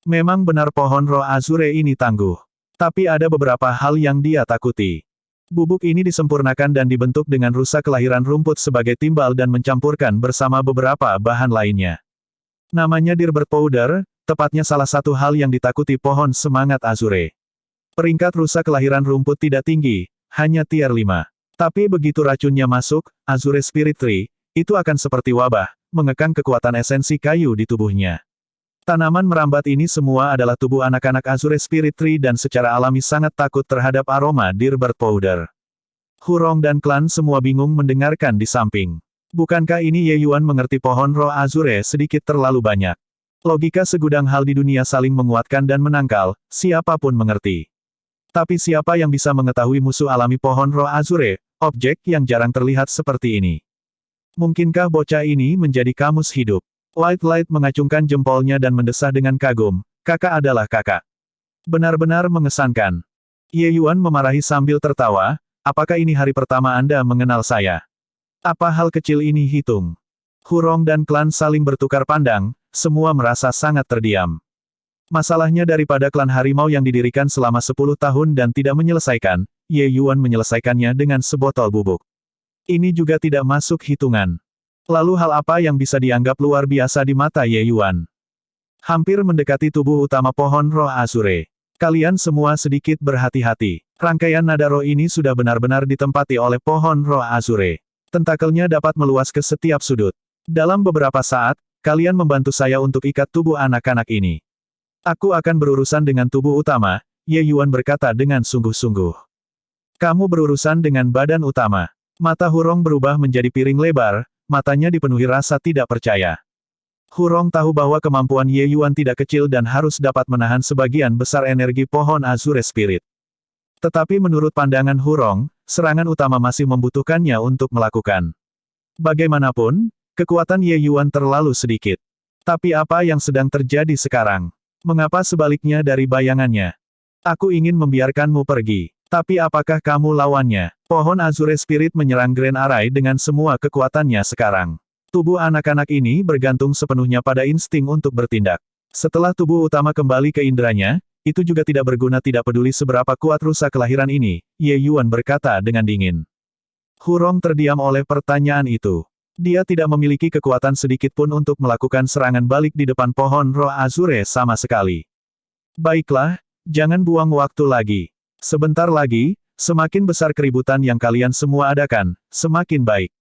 Speaker 1: Memang benar pohon roh Azure ini tangguh. Tapi ada beberapa hal yang dia takuti. Bubuk ini disempurnakan dan dibentuk dengan rusa kelahiran rumput sebagai timbal dan mencampurkan bersama beberapa bahan lainnya. Namanya Dirbert Powder, tepatnya salah satu hal yang ditakuti pohon semangat Azure. Peringkat rusa kelahiran rumput tidak tinggi, hanya tier 5. Tapi begitu racunnya masuk, Azure Spirit Tree, itu akan seperti wabah, mengekang kekuatan esensi kayu di tubuhnya. Tanaman merambat ini semua adalah tubuh anak-anak Azure Spirit Tree dan secara alami sangat takut terhadap aroma Dirbert Powder. Hurong dan klan semua bingung mendengarkan di samping. Bukankah ini Ye Yuan mengerti pohon roh Azure sedikit terlalu banyak? Logika segudang hal di dunia saling menguatkan dan menangkal, siapapun mengerti. Tapi siapa yang bisa mengetahui musuh alami pohon roh Azure, objek yang jarang terlihat seperti ini? Mungkinkah bocah ini menjadi kamus hidup? Light mengacungkan jempolnya dan mendesah dengan kagum, kakak adalah kakak. Benar-benar mengesankan. Ye Yuan memarahi sambil tertawa, apakah ini hari pertama Anda mengenal saya? Apa hal kecil ini hitung? Hurong dan klan saling bertukar pandang, semua merasa sangat terdiam. Masalahnya daripada klan harimau yang didirikan selama 10 tahun dan tidak menyelesaikan, Ye Yuan menyelesaikannya dengan sebotol bubuk. Ini juga tidak masuk hitungan. Lalu hal apa yang bisa dianggap luar biasa di mata Ye Yuan? Hampir mendekati tubuh utama pohon roh Azure. Kalian semua sedikit berhati-hati. Rangkaian nada roh ini sudah benar-benar ditempati oleh pohon roh Azure. Tentakelnya dapat meluas ke setiap sudut. Dalam beberapa saat, kalian membantu saya untuk ikat tubuh anak-anak ini. Aku akan berurusan dengan tubuh utama, Ye Yuan berkata dengan sungguh-sungguh. Kamu berurusan dengan badan utama. Mata Hurong berubah menjadi piring lebar, matanya dipenuhi rasa tidak percaya. Hurong tahu bahwa kemampuan Ye Yuan tidak kecil dan harus dapat menahan sebagian besar energi pohon Azure Spirit. Tetapi menurut pandangan Hurong, serangan utama masih membutuhkannya untuk melakukan. Bagaimanapun, kekuatan Ye Yuan terlalu sedikit. Tapi apa yang sedang terjadi sekarang? Mengapa sebaliknya dari bayangannya? Aku ingin membiarkanmu pergi. Tapi apakah kamu lawannya? Pohon Azure Spirit menyerang Grand Array dengan semua kekuatannya sekarang. Tubuh anak-anak ini bergantung sepenuhnya pada insting untuk bertindak. Setelah tubuh utama kembali ke indranya, itu juga tidak berguna tidak peduli seberapa kuat rusa kelahiran ini, Ye Yuan berkata dengan dingin. Hurong terdiam oleh pertanyaan itu. Dia tidak memiliki kekuatan sedikit pun untuk melakukan serangan balik di depan pohon roh Azure sama sekali. Baiklah, jangan buang waktu lagi. Sebentar lagi, semakin besar keributan yang kalian semua adakan, semakin baik.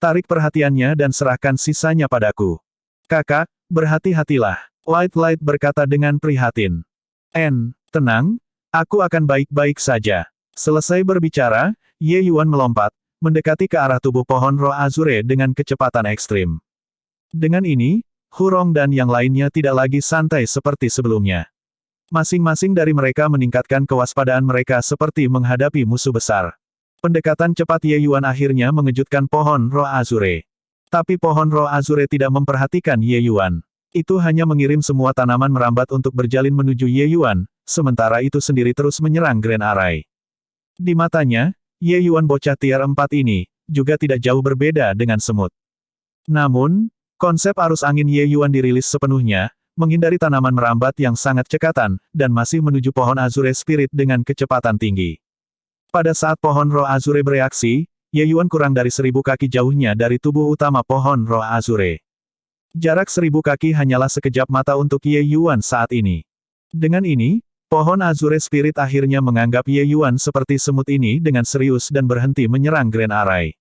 Speaker 1: Tarik perhatiannya dan serahkan sisanya padaku. Kakak, berhati-hatilah. Light berkata dengan prihatin. Tenang, aku akan baik-baik saja. Selesai berbicara, Ye Yuan melompat, mendekati ke arah tubuh pohon roh Azure dengan kecepatan ekstrim. Dengan ini, Hurong dan yang lainnya tidak lagi santai seperti sebelumnya. Masing-masing dari mereka meningkatkan kewaspadaan mereka seperti menghadapi musuh besar. Pendekatan cepat Ye Yuan akhirnya mengejutkan pohon roh Azure. Tapi pohon roh Azure tidak memperhatikan Ye Yuan. Itu hanya mengirim semua tanaman merambat untuk berjalin menuju Ye Yuan, sementara itu sendiri terus menyerang Grand Array. Di matanya, Ye Yuan bocah tier 4 ini, juga tidak jauh berbeda dengan semut. Namun, konsep arus angin Ye Yuan dirilis sepenuhnya, menghindari tanaman merambat yang sangat cekatan, dan masih menuju pohon Azure Spirit dengan kecepatan tinggi. Pada saat pohon roh Azure bereaksi, Ye Yuan kurang dari 1000 kaki jauhnya dari tubuh utama pohon roh Azure. Jarak 1000 kaki hanyalah sekejap mata untuk Ye Yuan saat ini. Dengan ini, pohon Azure Spirit akhirnya menganggap Ye Yuan seperti semut ini dengan serius dan berhenti menyerang Grand Array.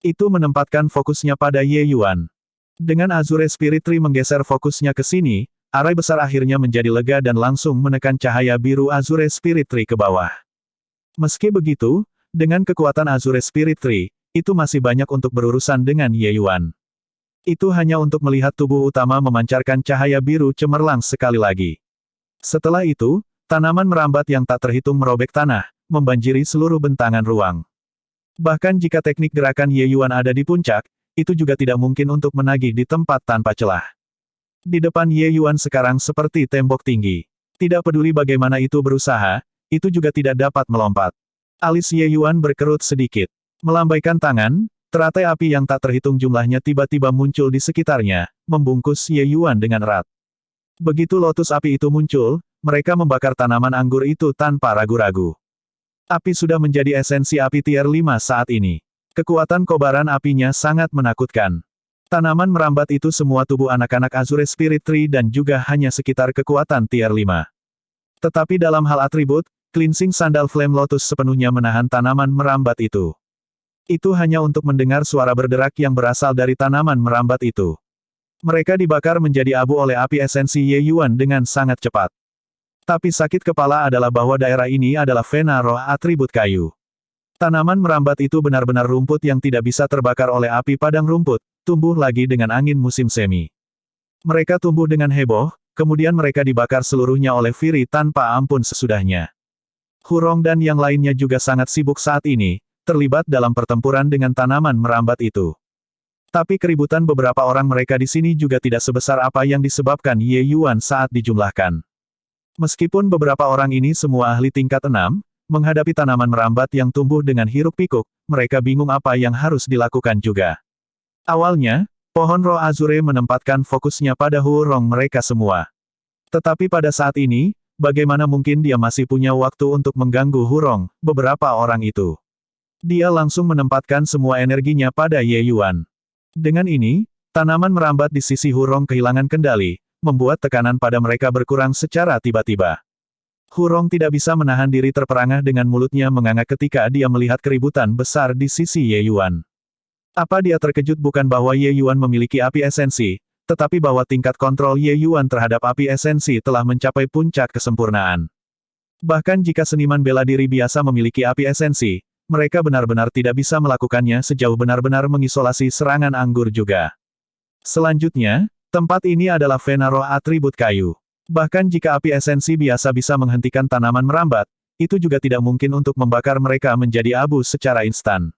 Speaker 1: Itu menempatkan fokusnya pada Ye Yuan. Dengan Azure Spirit Tree menggeser fokusnya ke sini, Array besar akhirnya menjadi lega dan langsung menekan cahaya biru Azure Spirit Tree ke bawah. Meski begitu, dengan kekuatan Azure Spirit Tree, itu masih banyak untuk berurusan dengan Ye Yuan. Itu hanya untuk melihat tubuh utama memancarkan cahaya biru cemerlang sekali lagi. Setelah itu, tanaman merambat yang tak terhitung merobek tanah, membanjiri seluruh bentangan ruang. Bahkan jika teknik gerakan Ye Yuan ada di puncak, itu juga tidak mungkin untuk menagih di tempat tanpa celah. Di depan Ye Yuan sekarang seperti tembok tinggi. Tidak peduli bagaimana itu berusaha, itu juga tidak dapat melompat. Alis Ye Yuan berkerut sedikit. Melambaikan tangan, teratai api yang tak terhitung jumlahnya tiba-tiba muncul di sekitarnya, membungkus Ye Yuan dengan erat. Begitu lotus api itu muncul, mereka membakar tanaman anggur itu tanpa ragu-ragu. Api sudah menjadi esensi api tier 5 saat ini. Kekuatan kobaran apinya sangat menakutkan. Tanaman merambat itu semua tubuh anak-anak Azure Spirit Tree dan juga hanya sekitar kekuatan tier 5. Tetapi dalam hal atribut, cleansing sandal Flame Lotus sepenuhnya menahan tanaman merambat itu. Itu hanya untuk mendengar suara berderak yang berasal dari tanaman merambat itu. Mereka dibakar menjadi abu oleh api esensi Ye Yuan dengan sangat cepat. Tapi sakit kepala adalah bahwa daerah ini adalah vena roh atribut kayu. Tanaman merambat itu benar-benar rumput yang tidak bisa terbakar oleh api padang rumput, tumbuh lagi dengan angin musim semi. Mereka tumbuh dengan heboh, kemudian mereka dibakar seluruhnya oleh Fury tanpa ampun sesudahnya. Hurong dan yang lainnya juga sangat sibuk saat ini, terlibat dalam pertempuran dengan tanaman merambat itu. Tapi keributan beberapa orang mereka di sini juga tidak sebesar apa yang disebabkan Ye Yuan saat dijumlahkan. Meskipun beberapa orang ini semua ahli tingkat 6, menghadapi tanaman merambat yang tumbuh dengan hiruk-pikuk, mereka bingung apa yang harus dilakukan juga. Awalnya, pohon roh Azure menempatkan fokusnya pada Hurong mereka semua. Tetapi pada saat ini, bagaimana mungkin dia masih punya waktu untuk mengganggu Hurong, beberapa orang itu. Dia langsung menempatkan semua energinya pada Ye Yuan. Dengan ini, tanaman merambat di sisi Hurong kehilangan kendali, membuat tekanan pada mereka berkurang secara tiba-tiba. Hurong tidak bisa menahan diri terperangah dengan mulutnya menganga ketika dia melihat keributan besar di sisi Ye Yuan. Apa dia terkejut bukan bahwa Ye Yuan memiliki api esensi, tetapi bahwa tingkat kontrol Ye Yuan terhadap api esensi telah mencapai puncak kesempurnaan. Bahkan jika seniman bela diri biasa memiliki api esensi, mereka benar-benar tidak bisa melakukannya sejauh benar-benar mengisolasi serangan anggur juga. Selanjutnya, tempat ini adalah Vena roh atribut kayu. Bahkan jika api esensi biasa bisa menghentikan tanaman merambat, itu juga tidak mungkin untuk membakar mereka menjadi abu secara instan.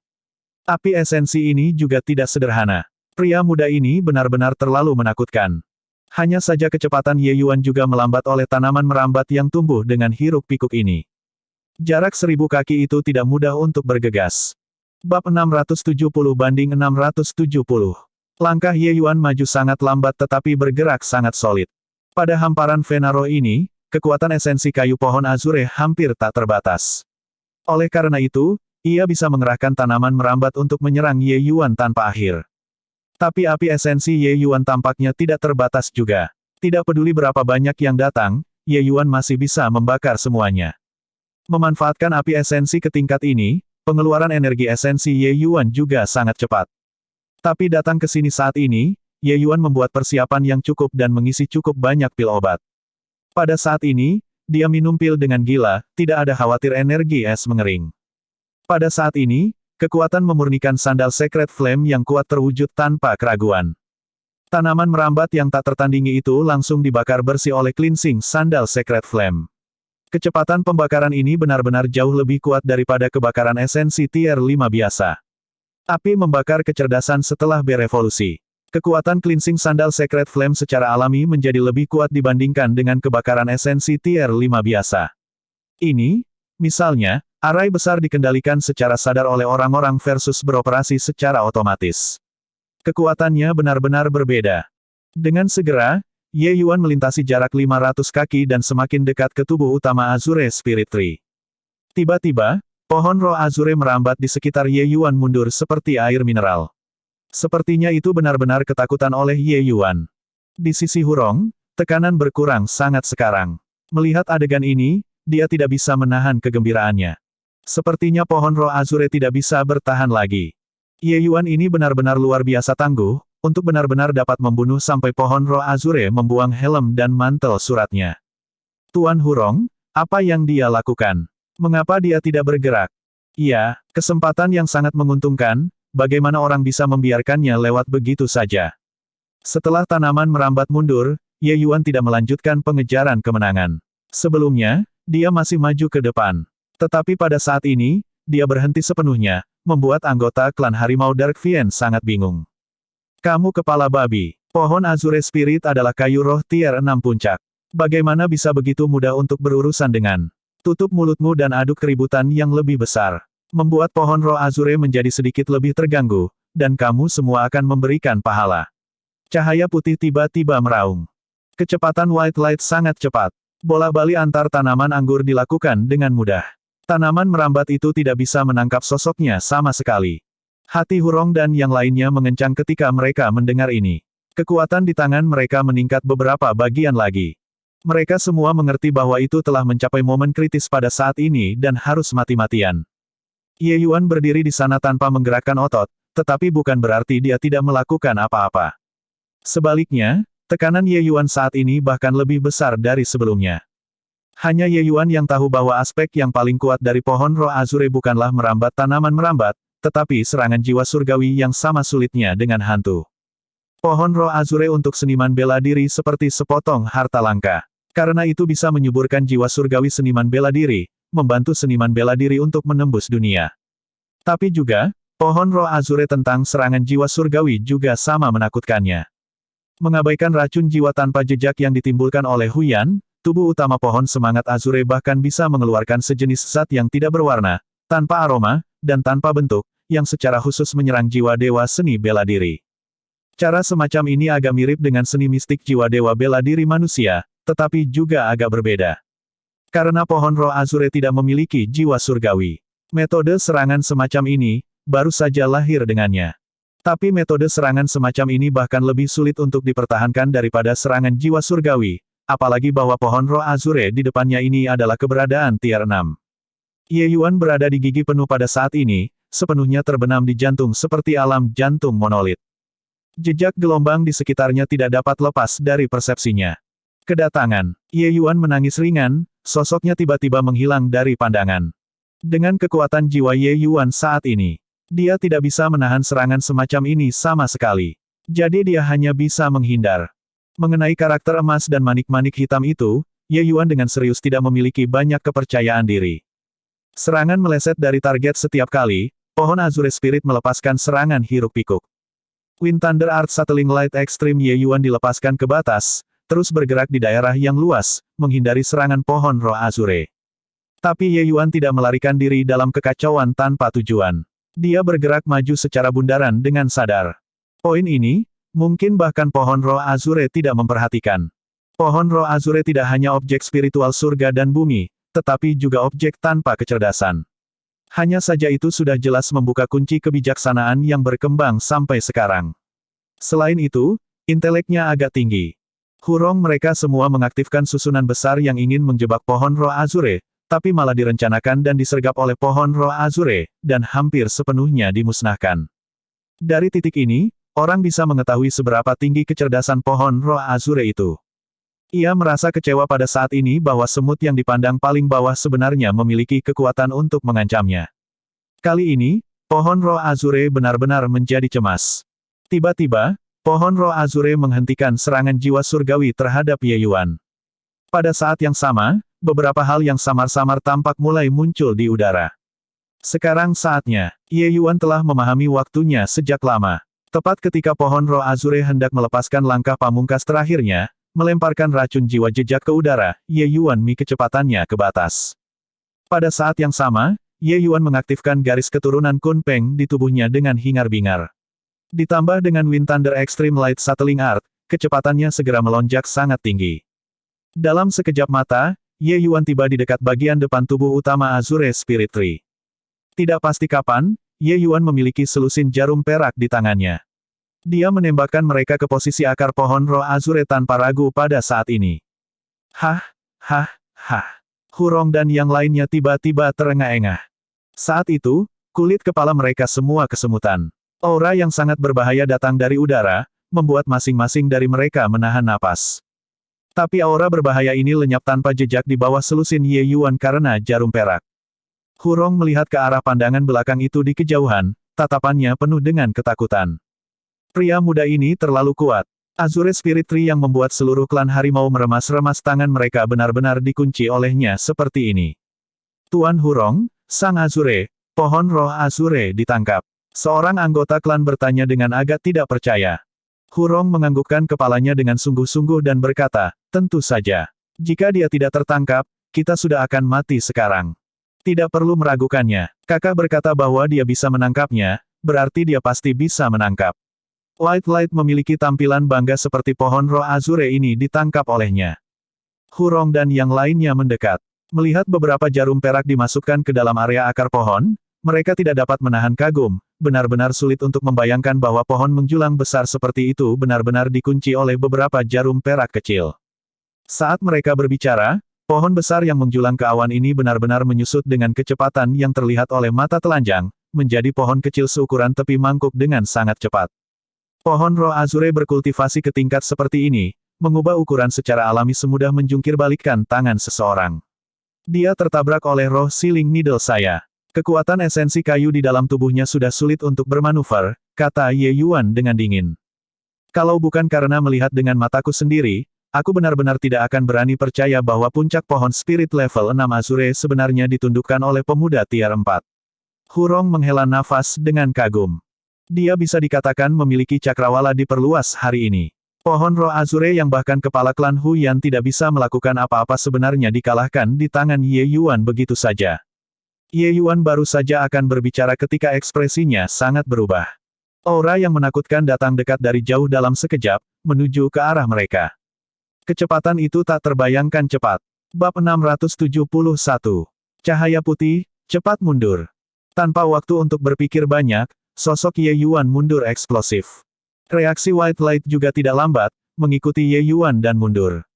Speaker 1: Api esensi ini juga tidak sederhana. Pria muda ini benar-benar terlalu menakutkan. Hanya saja kecepatan Ye Yuan juga melambat oleh tanaman merambat yang tumbuh dengan hiruk-pikuk ini. Jarak 1000 kaki itu tidak mudah untuk bergegas. Bab 670 banding 670. Langkah Ye Yuan maju sangat lambat tetapi bergerak sangat solid. Pada hamparan Vena roh ini, kekuatan esensi kayu pohon Azure hampir tak terbatas. Oleh karena itu, ia bisa mengerahkan tanaman merambat untuk menyerang Ye Yuan tanpa akhir. Tapi api esensi Ye Yuan tampaknya tidak terbatas juga. Tidak peduli berapa banyak yang datang, Ye Yuan masih bisa membakar semuanya. Memanfaatkan api esensi ke tingkat ini, pengeluaran energi esensi Ye Yuan juga sangat cepat. Tapi datang ke sini saat ini, Ye Yuan membuat persiapan yang cukup dan mengisi cukup banyak pil obat. Pada saat ini, dia minum pil dengan gila, tidak ada khawatir energi es mengering. Pada saat ini, kekuatan memurnikan sandal Secret Flame yang kuat terwujud tanpa keraguan. Tanaman merambat yang tak tertandingi itu langsung dibakar bersih oleh cleansing sandal Secret Flame. Kecepatan pembakaran ini benar-benar jauh lebih kuat daripada kebakaran esensi tier 5 biasa. Api membakar kecerdasan setelah berevolusi. Kekuatan cleansing sandal Secret Flame secara alami menjadi lebih kuat dibandingkan dengan kebakaran esensi tier 5 biasa. Ini, misalnya, arai besar dikendalikan secara sadar oleh orang-orang versus beroperasi secara otomatis. Kekuatannya benar-benar berbeda. Dengan segera, Ye Yuan melintasi jarak 500 kaki dan semakin dekat ke tubuh utama Azure Spirit Tree. Tiba-tiba, pohon roh Azure merambat di sekitar Ye Yuan mundur seperti air mineral. Sepertinya itu benar-benar ketakutan oleh Ye Yuan. Di sisi Hurong, tekanan berkurang sangat sekarang. Melihat adegan ini, dia tidak bisa menahan kegembiraannya. Sepertinya pohon roh Azure tidak bisa bertahan lagi. Ye Yuan ini benar-benar luar biasa tangguh, untuk benar-benar dapat membunuh sampai pohon roh Azure membuang helm dan mantel suratnya. Tuan Hurong, apa yang dia lakukan? Mengapa dia tidak bergerak? Iya, kesempatan yang sangat menguntungkan. Bagaimana orang bisa membiarkannya lewat begitu saja? Setelah tanaman merambat mundur, Ye Yuan tidak melanjutkan pengejaran kemenangan. Sebelumnya, dia masih maju ke depan. Tetapi pada saat ini, dia berhenti sepenuhnya, membuat anggota klan Harimau Dark Vien sangat bingung. Kamu kepala babi. Pohon Azure Spirit adalah kayu roh tier 6 puncak. Bagaimana bisa begitu mudah untuk berurusan dengan? Tutup mulutmu dan aduk keributan yang lebih besar. Membuat pohon roh Azure menjadi sedikit lebih terganggu, dan kamu semua akan memberikan pahala. Cahaya putih tiba-tiba meraung. Kecepatan white light sangat cepat. Bola-bali antar tanaman anggur dilakukan dengan mudah. Tanaman merambat itu tidak bisa menangkap sosoknya sama sekali. Hati Hurong dan yang lainnya mengencang ketika mereka mendengar ini. Kekuatan di tangan mereka meningkat beberapa bagian lagi. Mereka semua mengerti bahwa itu telah mencapai momen kritis pada saat ini dan harus mati-matian. Ye Yuan berdiri di sana tanpa menggerakkan otot, tetapi bukan berarti dia tidak melakukan apa-apa. Sebaliknya, tekanan Ye Yuan saat ini bahkan lebih besar dari sebelumnya. Hanya Ye Yuan yang tahu bahwa aspek yang paling kuat dari pohon roh Azure bukanlah merambat tanaman merambat, tetapi serangan jiwa surgawi yang sama sulitnya dengan hantu. Pohon roh Azure untuk seniman bela diri seperti sepotong harta langka. Karena itu bisa menyuburkan jiwa surgawi seniman bela diri, membantu seniman bela diri untuk menembus dunia. Tapi juga, pohon roh Azure tentang serangan jiwa surgawi juga sama menakutkannya. Mengabaikan racun jiwa tanpa jejak yang ditimbulkan oleh Huyan, tubuh utama pohon semangat Azure bahkan bisa mengeluarkan sejenis zat yang tidak berwarna, tanpa aroma, dan tanpa bentuk, yang secara khusus menyerang jiwa dewa seni bela diri. Cara semacam ini agak mirip dengan seni mistik jiwa dewa bela diri manusia, tetapi juga agak berbeda. Karena pohon roh Azure tidak memiliki jiwa surgawi. Metode serangan semacam ini, baru saja lahir dengannya. Tapi metode serangan semacam ini bahkan lebih sulit untuk dipertahankan daripada serangan jiwa surgawi, apalagi bahwa pohon roh Azure di depannya ini adalah keberadaan tier 6. Ye Yuan berada di gigi penuh pada saat ini, sepenuhnya terbenam di jantung seperti alam jantung monolit. Jejak gelombang di sekitarnya tidak dapat lepas dari persepsinya. Kedatangan. Ye Yuan menangis ringan, sosoknya tiba-tiba menghilang dari pandangan. Dengan kekuatan jiwa Ye Yuan saat ini, dia tidak bisa menahan serangan semacam ini sama sekali. Jadi dia hanya bisa menghindar. Mengenai karakter emas dan manik-manik hitam itu, Ye Yuan dengan serius tidak memiliki banyak kepercayaan diri. Serangan meleset dari target setiap kali, pohon Azure Spirit melepaskan serangan hiruk-pikuk. Wind Thunder Art Sateling Light Extreme Ye Yuan dilepaskan ke batas, terus bergerak di daerah yang luas, menghindari serangan pohon roh Azure. Tapi Ye Yuan tidak melarikan diri dalam kekacauan tanpa tujuan. Dia bergerak maju secara bundaran dengan sadar. Poin ini, mungkin bahkan pohon roh Azure tidak memperhatikan. Pohon roh Azure tidak hanya objek spiritual surga dan bumi, tetapi juga objek tanpa kecerdasan. Hanya saja itu sudah jelas membuka kunci kebijaksanaan yang berkembang sampai sekarang. Selain itu, inteleknya agak tinggi. Hurong mereka semua mengaktifkan susunan besar yang ingin menjebak pohon roh Azure, tapi malah direncanakan dan disergap oleh pohon roh Azure, dan hampir sepenuhnya dimusnahkan. Dari titik ini, orang bisa mengetahui seberapa tinggi kecerdasan pohon roh Azure itu. Ia merasa kecewa pada saat ini bahwa semut yang dipandang paling bawah sebenarnya memiliki kekuatan untuk mengancamnya. Kali ini, pohon roh Azure benar-benar menjadi cemas. Tiba-tiba, pohon roh Azure menghentikan serangan jiwa surgawi terhadap Ye Yuan. Pada saat yang sama, beberapa hal yang samar-samar tampak mulai muncul di udara. Sekarang saatnya, Ye Yuan telah memahami waktunya sejak lama. Tepat ketika pohon roh Azure hendak melepaskan langkah pamungkas terakhirnya, melemparkan racun jiwa jejak ke udara, Ye Yuan mi kecepatannya ke batas. Pada saat yang sama, Ye Yuan mengaktifkan garis keturunan Kun Peng di tubuhnya dengan hingar-bingar. Ditambah dengan Wind Thunder Extreme Light Sateling Art, kecepatannya segera melonjak sangat tinggi. Dalam sekejap mata, Ye Yuan tiba di dekat bagian depan tubuh utama Azure Spirit Tree. Tidak pasti kapan, Ye Yuan memiliki selusin jarum perak di tangannya. Dia menembakkan mereka ke posisi akar pohon roh Azure tanpa ragu pada saat ini. Hah, hah, hah. Hurong dan yang lainnya tiba-tiba terengah-engah. Saat itu, kulit kepala mereka semua kesemutan. Aura yang sangat berbahaya datang dari udara, membuat masing-masing dari mereka menahan napas. Tapi aura berbahaya ini lenyap tanpa jejak di bawah selusin Ye Yuan karena jarum perak. Hurong melihat ke arah pandangan belakang itu di kejauhan, tatapannya penuh dengan ketakutan. Pria muda ini terlalu kuat. Azure Spirit Tree yang membuat seluruh klan harimau meremas-remas tangan mereka benar-benar dikunci olehnya seperti ini. Tuan Hurong, Sang Azure, pohon roh Azure ditangkap. Seorang anggota klan bertanya dengan agak tidak percaya. Hurong menganggukkan kepalanya dengan sungguh-sungguh dan berkata, tentu saja. Jika dia tidak tertangkap, kita sudah akan mati sekarang. Tidak perlu meragukannya. Kakak berkata bahwa dia bisa menangkapnya, berarti dia pasti bisa menangkap. Light memiliki tampilan bangga seperti pohon roh Azure ini ditangkap olehnya. Hurong dan yang lainnya mendekat. Melihat beberapa jarum perak dimasukkan ke dalam area akar pohon, mereka tidak dapat menahan kagum, benar-benar sulit untuk membayangkan bahwa pohon menjulang besar seperti itu benar-benar dikunci oleh beberapa jarum perak kecil. Saat mereka berbicara, pohon besar yang menjulang ke awan ini benar-benar menyusut dengan kecepatan yang terlihat oleh mata telanjang, menjadi pohon kecil seukuran tepi mangkuk dengan sangat cepat. Pohon roh Azure berkultivasi ke tingkat seperti ini, mengubah ukuran secara alami semudah menjungkir balikkan tangan seseorang. Dia tertabrak oleh roh Sealing Needle saya. Kekuatan esensi kayu di dalam tubuhnya sudah sulit untuk bermanuver, kata Ye Yuan dengan dingin. Kalau bukan karena melihat dengan mataku sendiri, aku benar-benar tidak akan berani percaya bahwa puncak pohon spirit level 6 Azure sebenarnya ditundukkan oleh pemuda tier 4. Hurong menghela nafas dengan kagum. Dia bisa dikatakan memiliki cakrawala diperluas hari ini. Pohon roh Azure yang bahkan kepala klan Huyan tidak bisa melakukan apa-apa sebenarnya dikalahkan di tangan Ye Yuan begitu saja. Ye Yuan baru saja akan berbicara ketika ekspresinya sangat berubah. Aura yang menakutkan datang dekat dari jauh dalam sekejap, menuju ke arah mereka. Kecepatan itu tak terbayangkan cepat. Bab 671. Cahaya putih, cepat mundur. Tanpa waktu untuk berpikir banyak, sosok Ye Yuan mundur eksplosif. Reaksi White Light juga tidak lambat, mengikuti Ye Yuan dan mundur.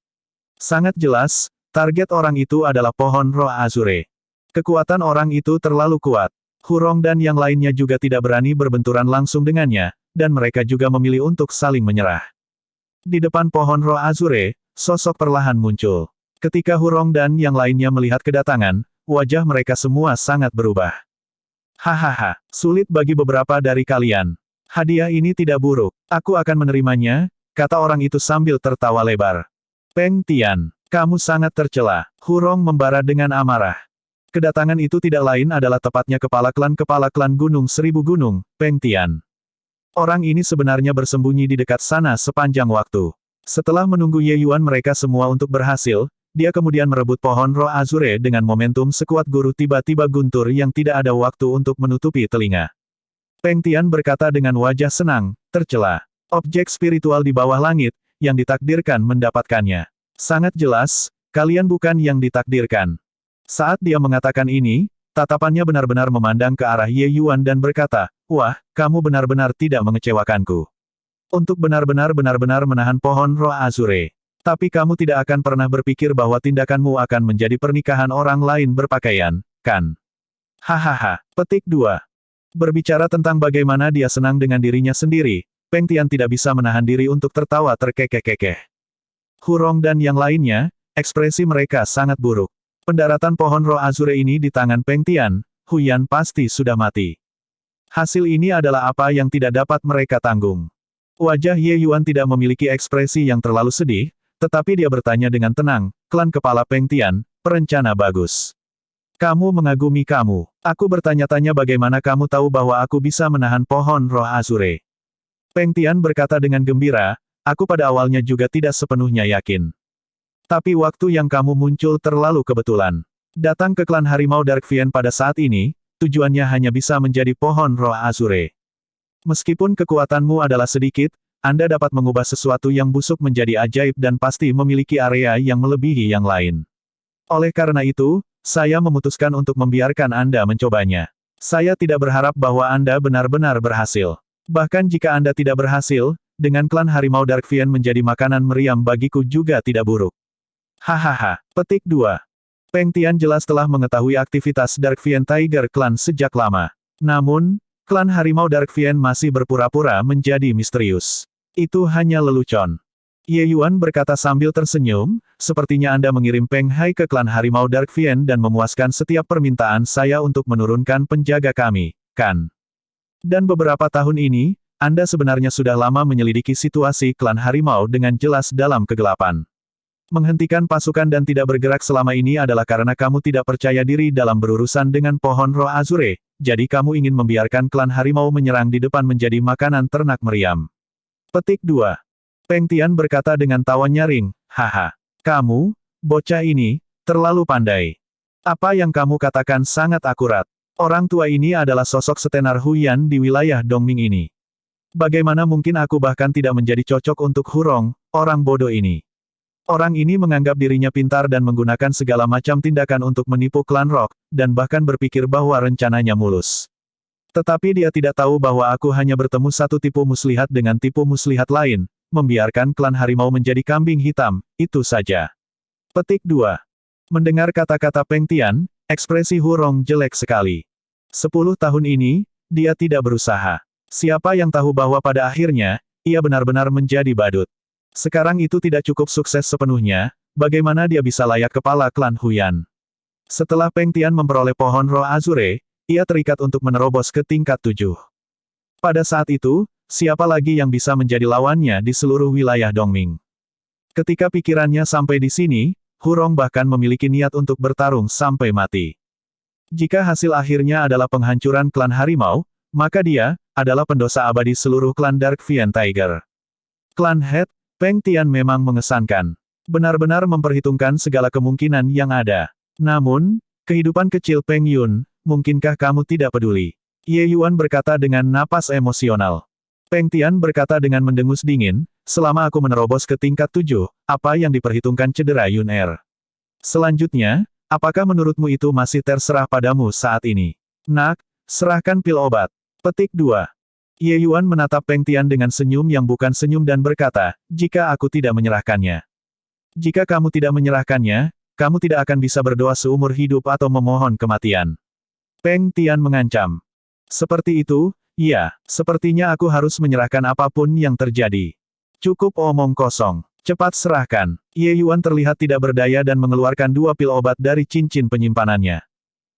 Speaker 1: Sangat jelas, target orang itu adalah pohon roh Azure. Kekuatan orang itu terlalu kuat. Hurong dan yang lainnya juga tidak berani berbenturan langsung dengannya, dan mereka juga memilih untuk saling menyerah. Di depan pohon roh Azure, sosok perlahan muncul. Ketika Hurong dan yang lainnya melihat kedatangan, wajah mereka semua sangat berubah. Hahaha, sulit bagi beberapa dari kalian. Hadiah ini tidak buruk. Aku akan menerimanya, kata orang itu sambil tertawa lebar. Peng Tian, kamu sangat tercela. Hurong membara dengan amarah. Kedatangan itu tidak lain adalah tepatnya kepala klan Gunung Seribu Gunung, Peng Tian. Orang ini sebenarnya bersembunyi di dekat sana sepanjang waktu. Setelah menunggu Ye Yuan mereka semua untuk berhasil, dia kemudian merebut pohon roh Azure dengan momentum sekuat guru tiba-tiba guntur yang tidak ada waktu untuk menutupi telinga. Peng Tian berkata dengan wajah senang, tercela. Objek spiritual di bawah langit, yang ditakdirkan mendapatkannya. Sangat jelas, kalian bukan yang ditakdirkan. Saat dia mengatakan ini, tatapannya benar-benar memandang ke arah Ye Yuan dan berkata, wah, kamu benar-benar tidak mengecewakanku. Untuk benar-benar menahan pohon roh Azure. Tapi kamu tidak akan pernah berpikir bahwa tindakanmu akan menjadi pernikahan orang lain berpakaian, kan? Hahaha. Petik 2. Berbicara tentang bagaimana dia senang dengan dirinya sendiri, Peng Tian tidak bisa menahan diri untuk tertawa terkekeh-kekeh. Hurong dan yang lainnya, ekspresi mereka sangat buruk. Pendaratan pohon roh Azure ini di tangan Peng Tian, Huyan pasti sudah mati. Hasil ini adalah apa yang tidak dapat mereka tanggung. Wajah Ye Yuan tidak memiliki ekspresi yang terlalu sedih, tetapi dia bertanya dengan tenang, klan kepala Peng Tian, perencana bagus. Kamu mengagumi kamu. Aku bertanya-tanya bagaimana kamu tahu bahwa aku bisa menahan pohon roh Azure. Peng Tian berkata dengan gembira, aku pada awalnya juga tidak sepenuhnya yakin. Tapi waktu yang kamu muncul terlalu kebetulan. Datang ke klan Harimau Dark Vien pada saat ini, tujuannya hanya bisa menjadi pohon roh Azure. Meskipun kekuatanmu adalah sedikit, Anda dapat mengubah sesuatu yang busuk menjadi ajaib dan pasti memiliki area yang melebihi yang lain. Oleh karena itu, saya memutuskan untuk membiarkan Anda mencobanya. Saya tidak berharap bahwa Anda benar-benar berhasil. Bahkan jika Anda tidak berhasil, dengan klan Harimau Dark Vien menjadi makanan meriam bagiku juga tidak buruk. Hahaha. Petik 2. Peng Tian jelas telah mengetahui aktivitas Dark Vien Tiger Clan sejak lama. Namun, klan Harimau Dark Vien masih berpura-pura menjadi misterius. Itu hanya lelucon. Ye Yuan berkata sambil tersenyum, sepertinya Anda mengirim Peng Hai ke klan Harimau Dark Vien dan memuaskan setiap permintaan saya untuk menurunkan penjaga kami, kan? Dan beberapa tahun ini, Anda sebenarnya sudah lama menyelidiki situasi klan Harimau dengan jelas dalam kegelapan. Menghentikan pasukan dan tidak bergerak selama ini adalah karena kamu tidak percaya diri dalam berurusan dengan pohon roh Azure, jadi kamu ingin membiarkan klan Harimau menyerang di depan menjadi makanan ternak meriam. Petik 2. Peng Tian berkata dengan tawa nyaring, haha. Kamu, bocah ini, terlalu pandai. Apa yang kamu katakan sangat akurat. Orang tua ini adalah sosok setenar Huyan di wilayah Dongming ini. Bagaimana mungkin aku bahkan tidak menjadi cocok untuk Hurong, orang bodoh ini. Orang ini menganggap dirinya pintar dan menggunakan segala macam tindakan untuk menipu klan Rock, dan bahkan berpikir bahwa rencananya mulus. Tetapi dia tidak tahu bahwa aku hanya bertemu satu tipu muslihat dengan tipu muslihat lain, membiarkan klan Harimau menjadi kambing hitam, itu saja. Petik 2. Mendengar kata-kata Peng Tian, ekspresi Hurong jelek sekali. 10 tahun ini, dia tidak berusaha. Siapa yang tahu bahwa pada akhirnya, ia benar-benar menjadi badut. Sekarang itu tidak cukup sukses sepenuhnya, bagaimana dia bisa layak kepala klan Huyan? Setelah Peng Tian memperoleh pohon roh Azure, ia terikat untuk menerobos ke tingkat 7. Pada saat itu, siapa lagi yang bisa menjadi lawannya di seluruh wilayah Dongming? Ketika pikirannya sampai di sini, Hurong bahkan memiliki niat untuk bertarung sampai mati. Jika hasil akhirnya adalah penghancuran klan harimau, maka dia adalah pendosa abadi seluruh klan Dark Fiend Tiger. Klan Head, Peng Tian memang mengesankan. Benar-benar memperhitungkan segala kemungkinan yang ada. Namun, kehidupan kecil Peng Yun, mungkinkah kamu tidak peduli? Ye Yuan berkata dengan napas emosional. Peng Tian berkata dengan mendengus dingin, selama aku menerobos ke tingkat 7, apa yang diperhitungkan cedera Yun Er? Selanjutnya, apakah menurutmu itu masih terserah padamu saat ini? Nak, serahkan pil obat. Petik 2. Ye Yuan menatap Peng Tian dengan senyum yang bukan senyum dan berkata, jika aku tidak menyerahkannya. Jika kamu tidak menyerahkannya, kamu tidak akan bisa berdoa seumur hidup atau memohon kematian. Peng Tian mengancam. Seperti itu, ya, sepertinya aku harus menyerahkan apapun yang terjadi. Cukup omong kosong. Cepat serahkan. Ye Yuan terlihat tidak berdaya dan mengeluarkan 2 pil obat dari cincin penyimpanannya.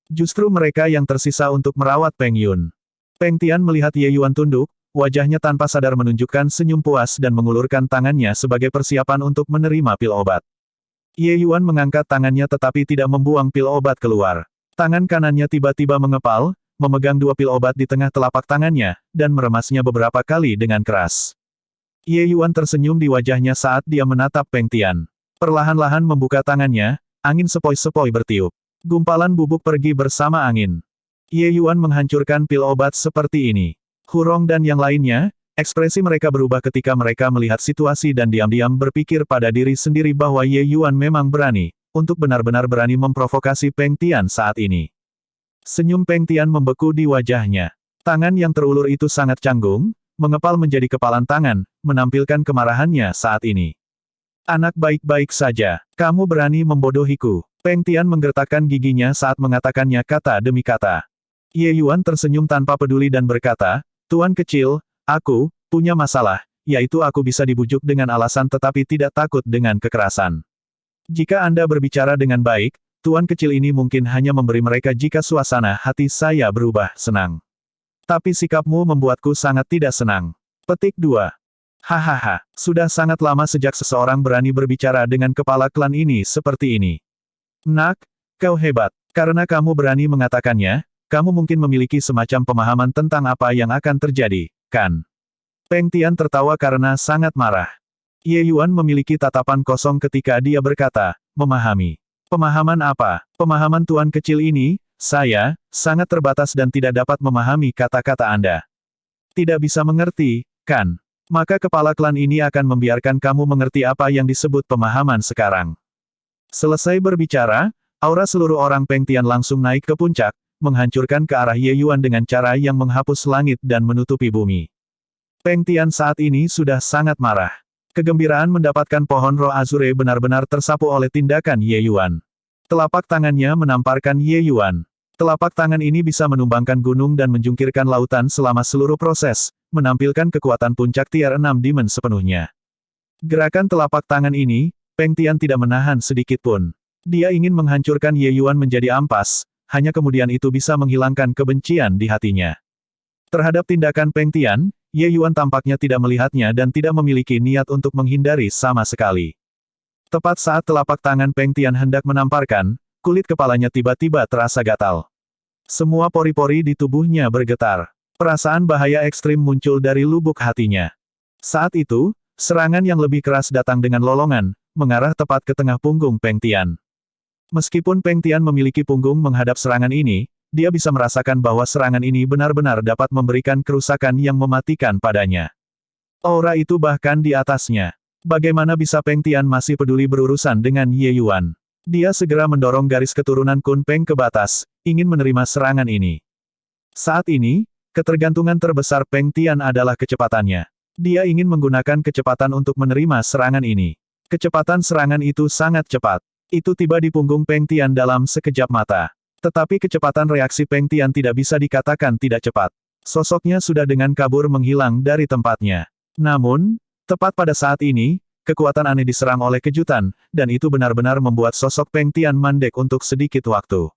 Speaker 1: Justru mereka yang tersisa untuk merawat Peng Yun. Peng Tian melihat Ye Yuan tunduk, wajahnya tanpa sadar menunjukkan senyum puas dan mengulurkan tangannya sebagai persiapan untuk menerima pil obat. Ye Yuan mengangkat tangannya tetapi tidak membuang pil obat keluar. Tangan kanannya tiba-tiba mengepal, memegang 2 pil obat di tengah telapak tangannya, dan meremasnya beberapa kali dengan keras. Ye Yuan tersenyum di wajahnya saat dia menatap Peng Tian. Perlahan-lahan membuka tangannya, angin sepoi-sepoi bertiup. Gumpalan bubuk pergi bersama angin. Ye Yuan menghancurkan pil obat seperti ini. Hurong dan yang lainnya, ekspresi mereka berubah ketika mereka melihat situasi dan diam-diam berpikir pada diri sendiri bahwa Ye Yuan memang berani, untuk benar-benar berani memprovokasi Peng Tian saat ini. Senyum Peng Tian membeku di wajahnya. Tangan yang terulur itu sangat canggung, mengepal menjadi kepalan tangan, menampilkan kemarahannya saat ini. Anak baik-baik saja, kamu berani membodohiku. Peng Tian menggertakkan giginya saat mengatakannya kata demi kata. Ye Yuan tersenyum tanpa peduli dan berkata, Tuan kecil, aku punya masalah, yaitu aku bisa dibujuk dengan alasan tetapi tidak takut dengan kekerasan. Jika Anda berbicara dengan baik, Tuan kecil ini mungkin hanya memberi mereka jika suasana hati saya berubah senang. Tapi sikapmu membuatku sangat tidak senang. Petik 2. Hahaha, sudah sangat lama sejak seseorang berani berbicara dengan kepala klan ini seperti ini. Nak, kau hebat. Karena kamu berani mengatakannya, kamu mungkin memiliki semacam pemahaman tentang apa yang akan terjadi, kan? Peng Tian tertawa karena sangat marah. Ye Yuan memiliki tatapan kosong ketika dia berkata, memahami. Pemahaman apa? Pemahaman tuan kecil ini, saya, sangat terbatas dan tidak dapat memahami kata-kata Anda. Tidak bisa mengerti, kan? Maka kepala klan ini akan membiarkan kamu mengerti apa yang disebut pemahaman sekarang. Selesai berbicara, aura seluruh orang Peng Tian langsung naik ke puncak, menghancurkan ke arah Ye Yuan dengan cara yang menghapus langit dan menutupi bumi. Peng Tian saat ini sudah sangat marah. Kegembiraan mendapatkan pohon roh Azure benar-benar tersapu oleh tindakan Ye Yuan. Telapak tangannya menamparkan Ye Yuan. Telapak tangan ini bisa menumbangkan gunung dan menjungkirkan lautan selama seluruh proses, menampilkan kekuatan puncak tier 6 Demon sepenuhnya. Gerakan telapak tangan ini, Peng Tian tidak menahan sedikit pun. Dia ingin menghancurkan Ye Yuan menjadi ampas, hanya kemudian itu bisa menghilangkan kebencian di hatinya. Terhadap tindakan Peng Tian, Ye Yuan tampaknya tidak melihatnya dan tidak memiliki niat untuk menghindari sama sekali. Tepat saat telapak tangan Peng Tian hendak menamparkan, kulit kepalanya tiba-tiba terasa gatal. Semua pori-pori di tubuhnya bergetar. Perasaan bahaya ekstrim muncul dari lubuk hatinya. Saat itu, serangan yang lebih keras datang dengan lolongan, mengarah tepat ke tengah punggung Peng Tian. Meskipun Peng Tian memiliki punggung menghadap serangan ini, dia bisa merasakan bahwa serangan ini benar-benar dapat memberikan kerusakan yang mematikan padanya. Aura itu bahkan di atasnya. Bagaimana bisa Peng Tian masih peduli berurusan dengan Ye Yuan? Dia segera mendorong garis keturunan Kun Peng ke batas, ingin menerima serangan ini. Saat ini, ketergantungan terbesar Peng Tian adalah kecepatannya. Dia ingin menggunakan kecepatan untuk menerima serangan ini. Kecepatan serangan itu sangat cepat. Itu tiba di punggung Peng Tian dalam sekejap mata. Tetapi kecepatan reaksi Peng Tian tidak bisa dikatakan tidak cepat. Sosoknya sudah dengan kabur menghilang dari tempatnya. Namun, tepat pada saat ini, Kekuatan aneh diserang oleh kejutan, dan itu benar-benar membuat sosok Peng Tian mandek untuk sedikit waktu.